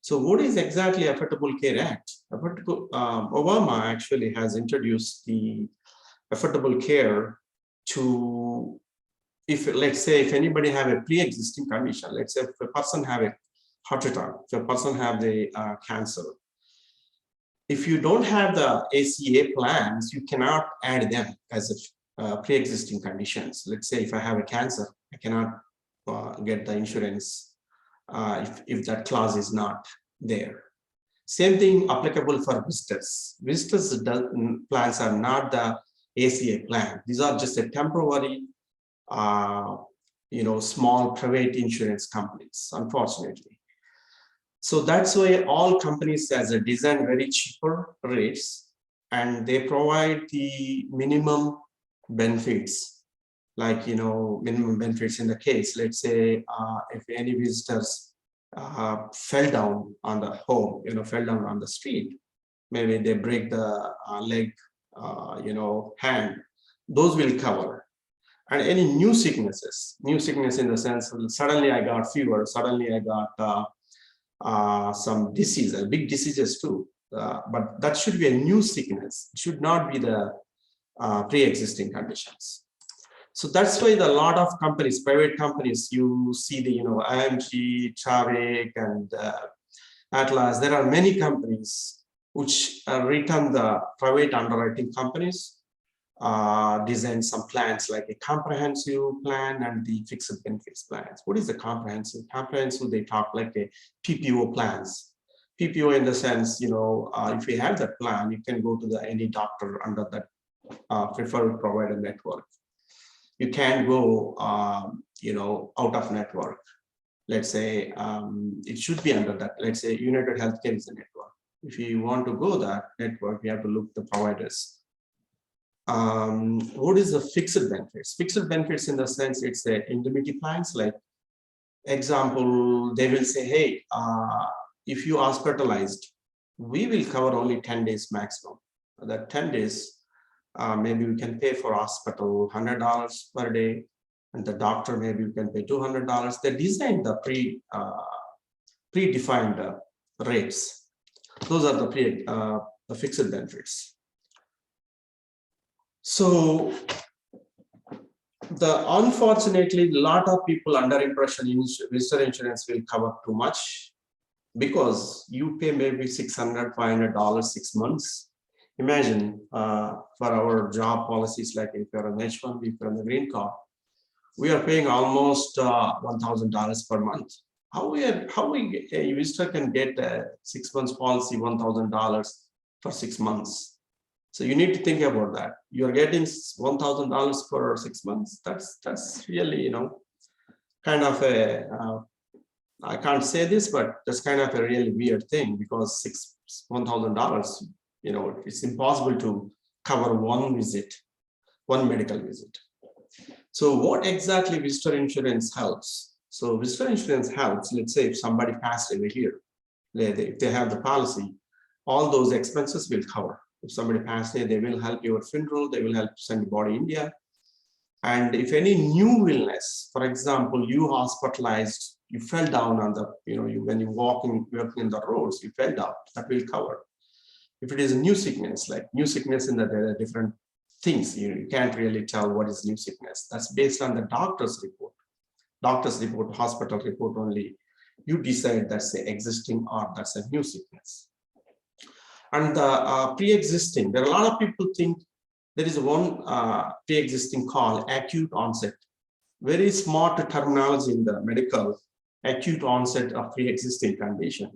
S2: So what is exactly Affordable Care Act? Obama actually has introduced the Affordable Care to, let's say if anybody have a pre-existing condition, let's say if a person have a heart attack, if a person have the cancer, if you don't have the ACA plans, you cannot add them as a pre-existing conditions. Let's say if I have a cancer, I cannot get the insurance if that clause is not there. Same thing applicable for visitors. Visitors plans are not the ACA plan. These are just a temporary, small private insurance companies, unfortunately. So that's why all companies has a design very cheaper rates, and they provide the minimum benefits, like, minimum benefits in the case, let's say, if any visitors fell down on the home, fell down on the street, maybe they break the leg, hand, those will cover. And any new sickness in the sense, suddenly I got fever, suddenly I got some disease, big diseases too, but that should be a new sickness. It should not be the pre-existing conditions. So that's why a lot of companies, private companies, you see the IMG, Travik, and Atlas. There are many companies which return the private underwriting companies, design some plans like a comprehensive plan and the fixed benefits plans. What is the comprehensive? Comprehensive, they talk like a PPO plans. PPO in the sense, if you have that plan, you can go to any doctor under that preferred provider network. You can go, out of network. Let's say it should be under that. Let's say United Healthcare is a network. If you want to go that network, you have to look the providers. What is the fixed benefits? Fixed benefits in the sense it's a indemnity plans. Like example, they will say, hey, if you are hospitalized, we will cover only 10 days maximum. That 10 days, maybe we can pay for hospital $100 per day, and the doctor maybe you can pay $200. They designed the predefined rates. Those are the fixed benefits. So unfortunately, a lot of people under impression visitor insurance will cover too much because you pay maybe $600, $500 6 months. Imagine for our job policies, like if you're an H1B, if you're on the green card, we are paying almost $1,000 per month. How a visitor can get a 6 months policy, $1,000 for 6 months? So you need to think about that. You're getting $1,000 for 6 months. That's really, you know, kind of a, I can't say this, but that's kind of a really weird thing, because $1,000, you know, it's impossible to cover one visit, one medical visit. So what exactly visitor insurance helps? So visitor insurance helps, let's say if somebody passed away here, if they have the policy, all those expenses will cover. If somebody passed away, they will help your funeral, they will help send the body India. And if any new illness, for example, you hospitalized, you fell down on the, you know, when you're walking in the roads, you fell down, that will cover. If it is a new sickness, like new sickness in that there are different things, you can't really tell what is new sickness. That's based on the doctor's report, hospital report only. You decide that's the existing or that's a new sickness. And the pre-existing, there are a lot of people think there is one pre-existing called acute onset. Very smart terminology in the medical, acute onset of pre-existing condition.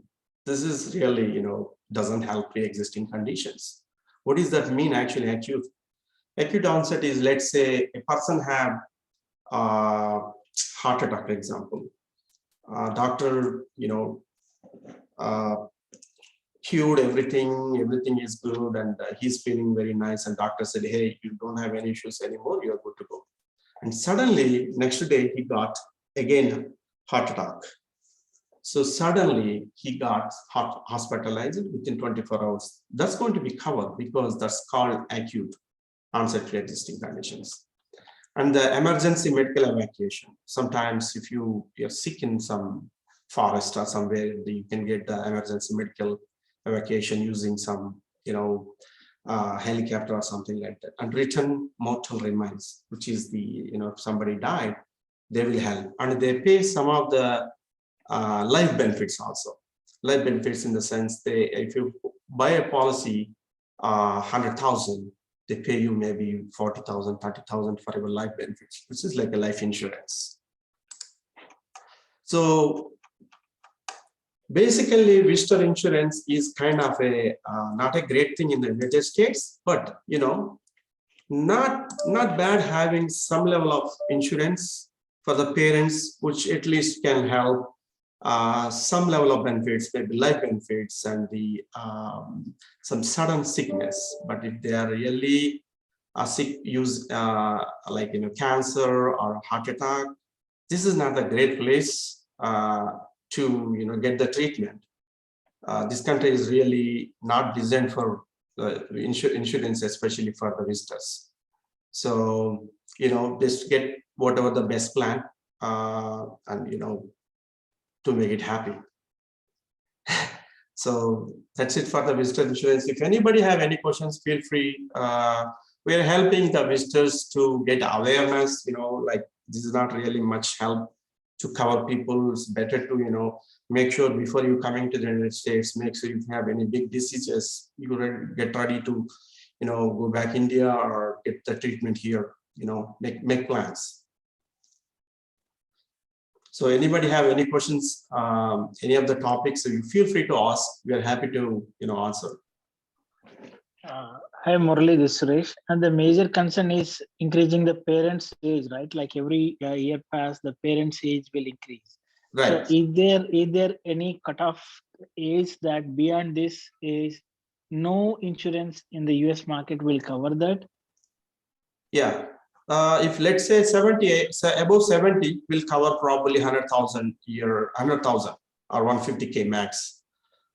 S2: This is really, you know, doesn't help pre-existing conditions. What does that mean actually, acute? Acute onset is, let's say a person have heart attack, for example. Doctor, you know, cured everything is good, and he's feeling very nice, and doctor said, hey, you don't have any issues anymore, you're good to go. And suddenly next day he got again heart attack. So suddenly he got hospitalized within 24 hours. That's going to be covered because that's called acute onset pre-existing conditions. And the emergency medical evacuation. Sometimes if you're sick in some forest or somewhere, you can get the emergency medical evacuation using some, you know, helicopter or something like that. And written mortal remains, which is the, you know, if somebody died, they will help. And they pay some of the life benefits also. Life benefits in the sense, if you buy a policy, 100,000, they pay you maybe 40,000, 30,000 for your life benefits, which is like a life insurance. So basically, visitor insurance is kind of a not a great thing in the United States, but you know, not bad having some level of insurance for the parents, which at least can help some level of benefits, maybe life benefits and the some sudden sickness. But if they are really sick, use like, you know, cancer or heart attack, this is not a great place to, you know, get the treatment. This country is really not designed for insurance, especially for the visitors. So, you know, just get whatever the best plan and, you know, to make it happy. So that's it for the visitor insurance. If anybody have any questions, feel free. We're helping the visitors to get awareness, you know, like this is not really much help to cover people. It's better to, you know, make sure before you coming to the United States, make sure if you have any big diseases, you get ready to, you know, go back India or get the treatment here, you know, make plans. So anybody have any questions, any of the topics, so you feel free to ask. We are happy to, you know, answer.
S3: Hi Murali, this is Suresh. And the major concern is increasing the parents' age, right? Like every year pass, the parents' age will increase.
S2: Right.
S3: So is there any cutoff age that beyond this is no insurance in the US market will cover that?
S2: Yeah. If let's say 78, so above 70 will cover probably 100,000 year, 100,000 or 150K max.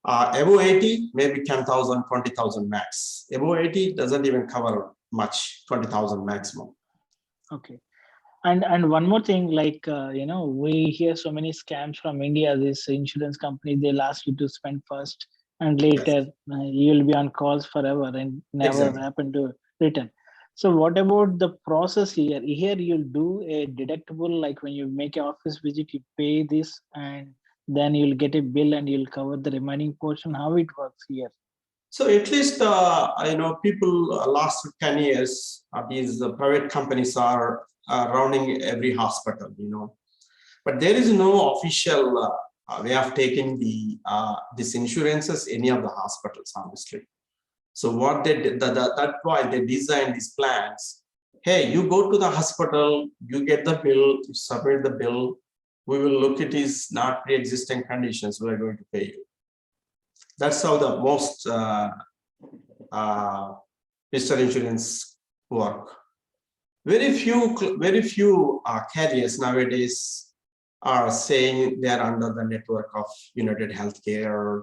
S2: Above 80, maybe 10,000, 20,000 max. Above 80 doesn't even cover much, 20,000 maximum.
S3: Okay. And one more thing, like, you know, we hear so many scams from India. This insurance company, they'll ask you to spend first and later you'll be on calls forever and never happen to return. So what about the process here? Here you'll do a deductible, like when you make an office visit, you pay this and then you'll get a bill and you'll cover the remaining portion. How it works here?
S2: So at least, you know, people last 10 years, these private companies are rounding every hospital, you know, but there is no official way of taking the these insurances, any of the hospitals, honestly. So what they did, that's why they designed these plans. Hey, you go to the hospital, you get the bill, you submit the bill. We will look at these not pre-existing conditions. We are going to pay you. That's how the most Mr. Insurance work. Very few carriers nowadays are saying they are under the network of United Healthcare,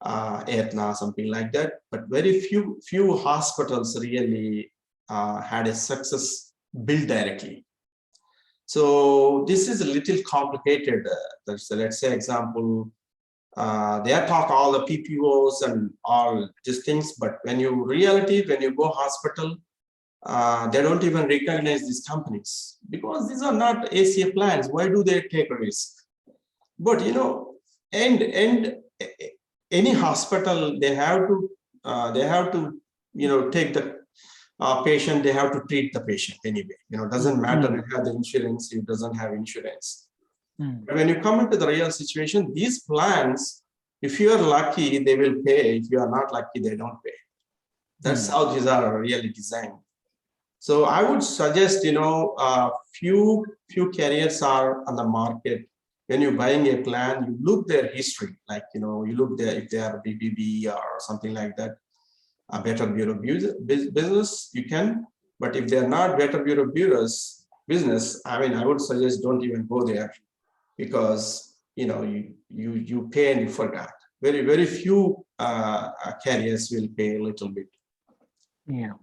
S2: Aetna, something like that. But very few hospitals really had a success built directly. So this is a little complicated. Let's say example, they talk all the PPOs and all these things, but when you go hospital, they don't even recognize these companies because these are not ACA plans. Why do they take a risk? But and any hospital, they have to take the patient, they have to treat the patient anyway. Doesn't matter if you have the insurance, it doesn't have insurance. But when you come into the real situation, these plans, if you are lucky, they will pay. If you are not lucky, they don't pay. That's how these are really designed. So I would suggest, few carriers are on the market. When you're buying a plan, you look their history, like, you look there if they are BBB or something like that, a Better Bureau business, you can. But if they're not Better Bureau business, I would suggest don't even go there because, you pay and you forgot. Very few carriers will pay a little bit.
S3: Yeah.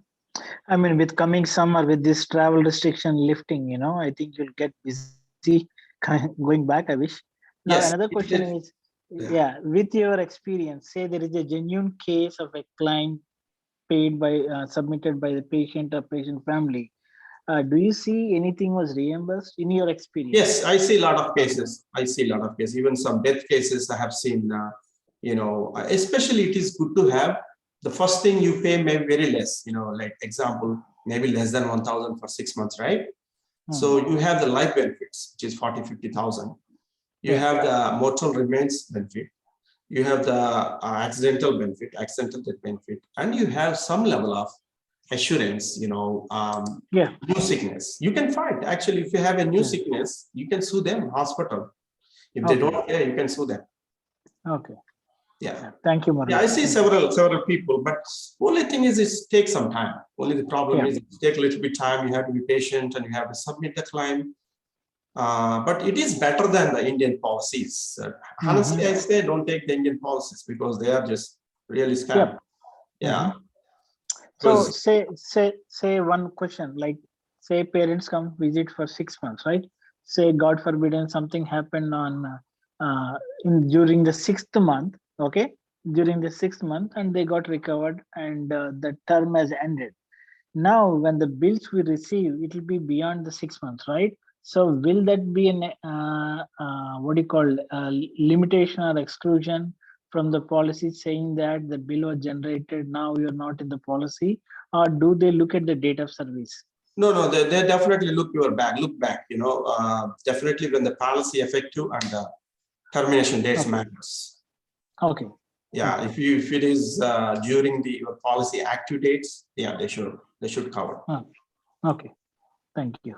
S3: With coming summer, with this travel restriction lifting, I think you'll get busy going back, I wish. Now,
S2: Yes,
S3: another question is, with your experience, say there is a genuine case of a claim paid by, submitted by the patient or patient family. Do you see anything was reimbursed in your experience?
S2: Yes, I see a lot of cases. Even some death cases I have seen, especially it is good to have. The first thing you pay may be very less, like example, maybe less than 1,000 for 6 months, right? So you have the life benefits, which is 40,000-50,000. You have the mortal remains benefit. You have the accidental death benefit, and you have some level of assurance, new sickness. You can fight. Actually, if you have a new sickness, you can sue them, hospital. If they don't care, you can sue them.
S3: Okay.
S2: Yeah.
S3: Thank you, Murali.
S2: Yeah, I see several people, but only thing is it takes some time. Only the problem is it takes a little bit time. You have to be patient and you have to submit the claim. But it is better than the Indian policies. Honestly, I say don't take the Indian policies because they are just really scam. Yeah.
S3: So say one question, like say parents come visit for 6 months, right? Say God forbid something happened on during the 6th month, okay? During the 6th month, and they got recovered and the term has ended. Now, when the bills we receive, it will be beyond the 6 months, right? So will that be an limitation or exclusion from the policy saying that the bill was generated, now you're not in the policy, or do they look at the date of service?
S2: No, they definitely look back. Definitely when the policy effective and the termination dates matters.
S3: Okay.
S2: Yeah, if it is during your policy active dates, they should cover.
S3: Okay, thank you.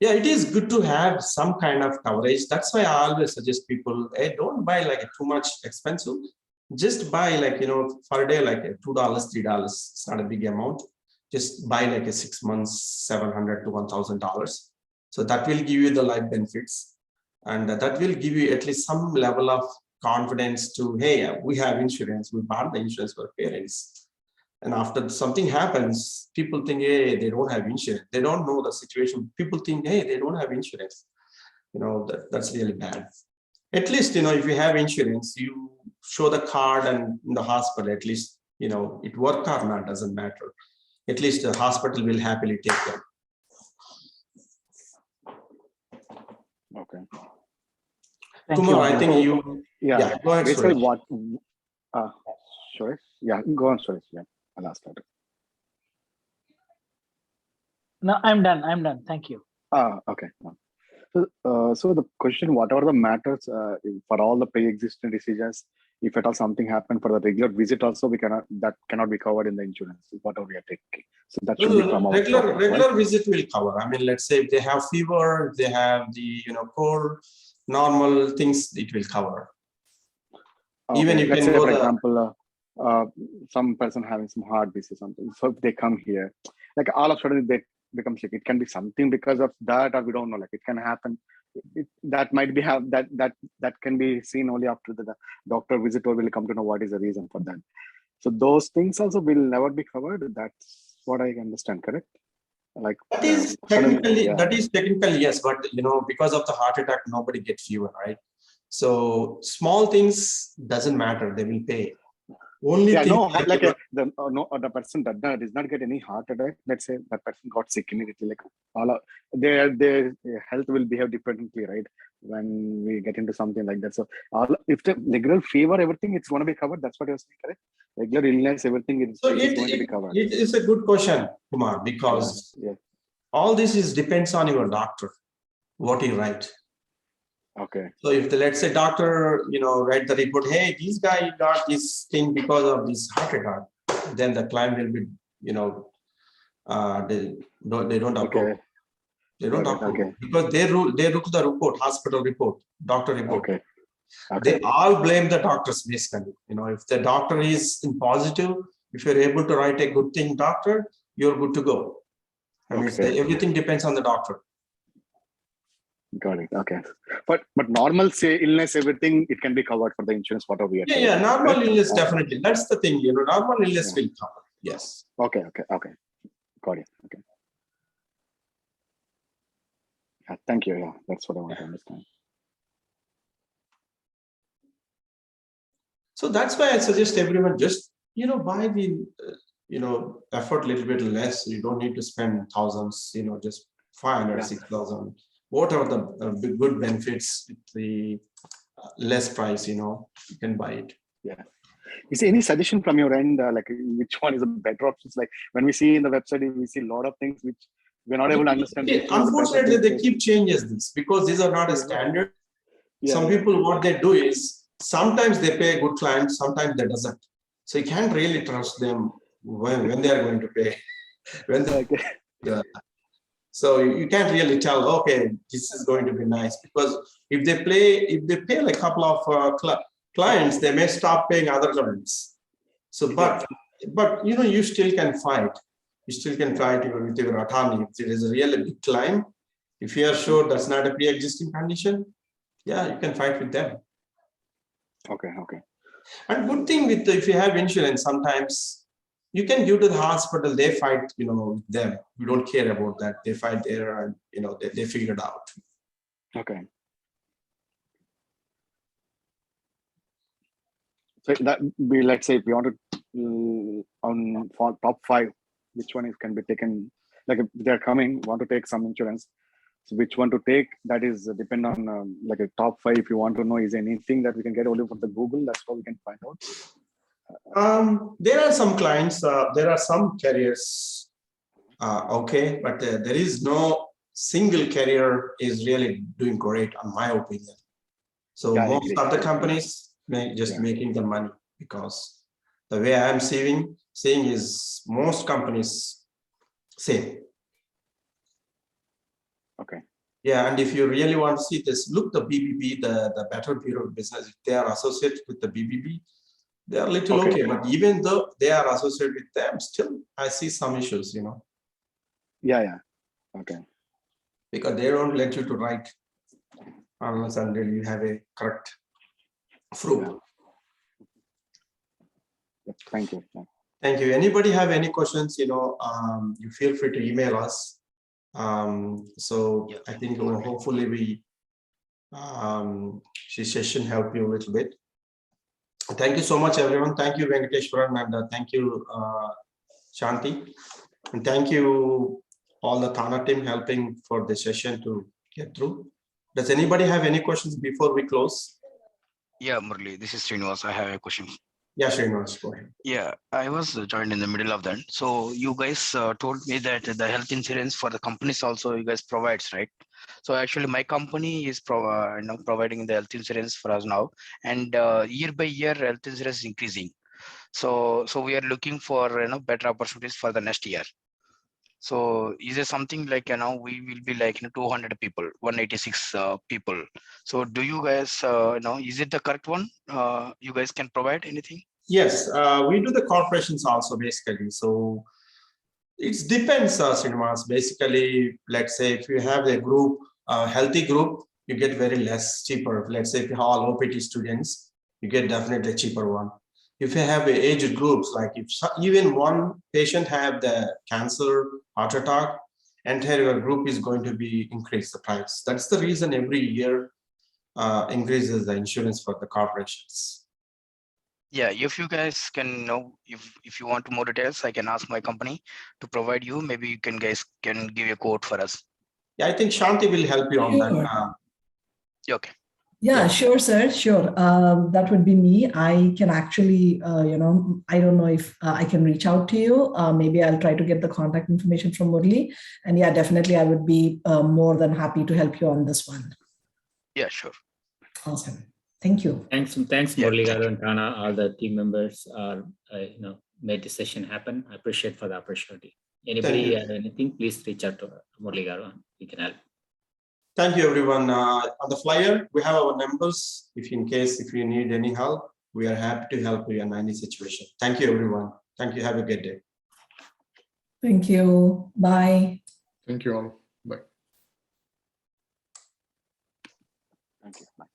S2: Yeah, it is good to have some kind of coverage. That's why I always suggest people, hey, don't buy like too much expensive. Just buy for a day like $2, $3. It's not a big amount. Just buy like a 6 months, $700 to $1,000. So that will give you the life benefits, and that will give you at least some level of confidence to, hey, we have insurance. We bought the insurance for parents. And after something happens, people think, hey, they don't have insurance. They don't know the situation. People think, hey, they don't have insurance. That's really bad. At least, if you have insurance, you show the card and in the hospital, at least, it works or not, doesn't matter. At least the hospital will happily take them.
S5: Okay.
S2: Kumar, I think you.
S5: Yeah.
S2: Go ahead.
S5: Basically, Suresh? Yeah, go on, Suresh. Yeah, I'll ask that.
S3: No, I'm done. Thank you.
S5: Okay. So the question, whatever the matters for all the pre-existing decisions, if at all something happened for the regular visit also, that cannot be covered in the insurance, whatever we are taking. So that should be from our pocket,
S2: regular
S5: right?
S2: visit will cover. I mean, let's say if they have fever, if they have the cold, normal things, it will cover.
S5: Okay.
S2: Even you
S5: let's
S2: can
S5: say,
S2: go
S5: for example, some person having some heart disease or something. So if they come here, like all of a sudden they become sick. It can be something because of that, or we don't know. Like it can happen. That might be that can be seen only after the doctor visit, or will come to know what is the reason for that. So those things also will never be covered. That's what I understand, correct? Like
S2: that is technically yes, but because of the heart attack, nobody gets fever, right? So small things doesn't matter; they will pay. Only thing
S5: the person that does not get any heart attack. Let's say that person got sick immediately. Like their health will behave differently, right? When we get into something like that. So if the regular fever, everything, it's going to be covered. That's what you're saying, correct? Regular illness, everything is going to be covered.
S2: It is a good question, Kumar, because all this depends on your doctor, what he write.
S5: Okay.
S2: So if let's say doctor, write the report, hey, this guy got this thing because of this heart attack, then the client will be, they don't approve.
S5: Okay.
S2: They don't approve because they look the report, hospital report, doctor report.
S5: Okay.
S2: They all blame the doctors basically. If the doctor is in positive, if you're able to write a good thing, doctor, you're good to go. I mean, everything depends on the doctor.
S5: Got it. Okay. But normal illness, everything, it can be covered for the insurance, whatever we are taking.
S2: Yeah, normal illness, definitely. That's the thing, normal illness will cover. Yes.
S5: Okay. Got it. Okay. Thank you. Yeah, that's what I want to understand.
S2: So that's why I suggest everyone just, buy the, effort a little bit less. You don't need to spend thousands, just 500, 6,000. Whatever the good benefits, the less price, you can buy it.
S5: Yeah. Is there any suggestion from your end, like which one is a better option? Like when we see in the website, we see a lot of things which we're not able to understand.
S2: Unfortunately, they keep changes this because these are not a standard. Some people, what they do is sometimes they pay good clients, sometimes they doesn't. So you can't really trust them when they are going to pay. So you can't really tell, okay, this is going to be nice, because if they pay like a couple of clients, they may stop paying other clients. So, but you still can fight. You still can fight with your attorney. If it is a really big claim, if you are sure that's not a pre-existing condition, you can fight with them.
S5: Okay.
S2: And good thing if you have insurance, sometimes you can give to the hospital, they fight, with them. We don't care about that. They fight there and, they figure it out.
S5: Okay. So that be, let's say, if we want to, for top 5, which one can be taken? Like if they're coming, want to take some insurance. So which one to take? That is depend on like a top 5. If you want to know, is anything that we can get only from the Google? That's how we can find out.
S2: There are some clients, there are some carriers, but there is no single carrier is really doing great, in my opinion. So most of the companies making the money, because the way I'm seeing is most companies same.
S5: Okay.
S2: Yeah, and if you really want to see this, look the BBB, the Better Bureau of Business. If they are associated with the BBB, they are little okay, but even though they are associated with them, still I see some issues,
S5: Yeah. Okay.
S2: Because they don't let you to write unless until you have a correct proof.
S5: Yeah. Thank you.
S2: Thank you. Anybody have any questions? You feel free to email us. So I think hopefully this session helped you a little bit. Thank you so much, everyone. Thank you, Venkateshwaran, and thank you, Shanti. And thank you, all the TANA team helping for the session to get through. Does anybody have any questions before we close?
S6: Yeah, Murli, this is Srinivas. I have a question.
S2: Yeah, Srinivas, go ahead.
S6: Yeah, I was joined in the middle of that. So you guys told me that the health insurance for the companies also you guys provides, right? So actually, my company is providing the health insurance for us now, and year by year, health insurance is increasing. So we are looking for better opportunities for the next year. So is there something like we will be like 200 people, 186 people. So do you guys is it the correct one? You guys can provide anything?
S2: Yes, we do the corporations also basically. So it depends, Srinivas. Basically, let's say if you have a group, a healthy group, you get very less cheaper. Let's say if you have all OPT students, you get definitely a cheaper one. If you have aged groups, like if even one patient have the cancer, heart attack, entire group is going to be increase the price. That's the reason every year increases the insurance for the corporations.
S6: Yeah, if you guys can know, if you want more details, I can ask my company to provide you. Maybe you guys can give a quote for us.
S2: Yeah, I think Shanti will help you on
S4: Sure.
S2: that.
S6: Okay.
S4: Yeah, sure, sir. Sure. That would be me. I can actually, I don't know if I can reach out to you. Maybe I'll try to get the contact information from Murli. And yeah, definitely I would be more than happy to help you on this one.
S6: Yeah, sure.
S4: Awesome. Thank you.
S1: Thanks,
S6: Yeah,
S1: Murli
S6: thank
S1: Garu
S6: you.
S1: and TANA. All the team members are, made this session happen. I appreciate for the opportunity. Anybody have anything, please reach out to Murli Garu and we can help.
S2: Thank you, everyone. On the flyer, we have our numbers. If you need any help, we are happy to help you in any situation. Thank you, everyone. Thank you. Have a good day.
S4: Thank you. Bye.
S7: Thank you all. Bye.
S5: Thank you. Bye.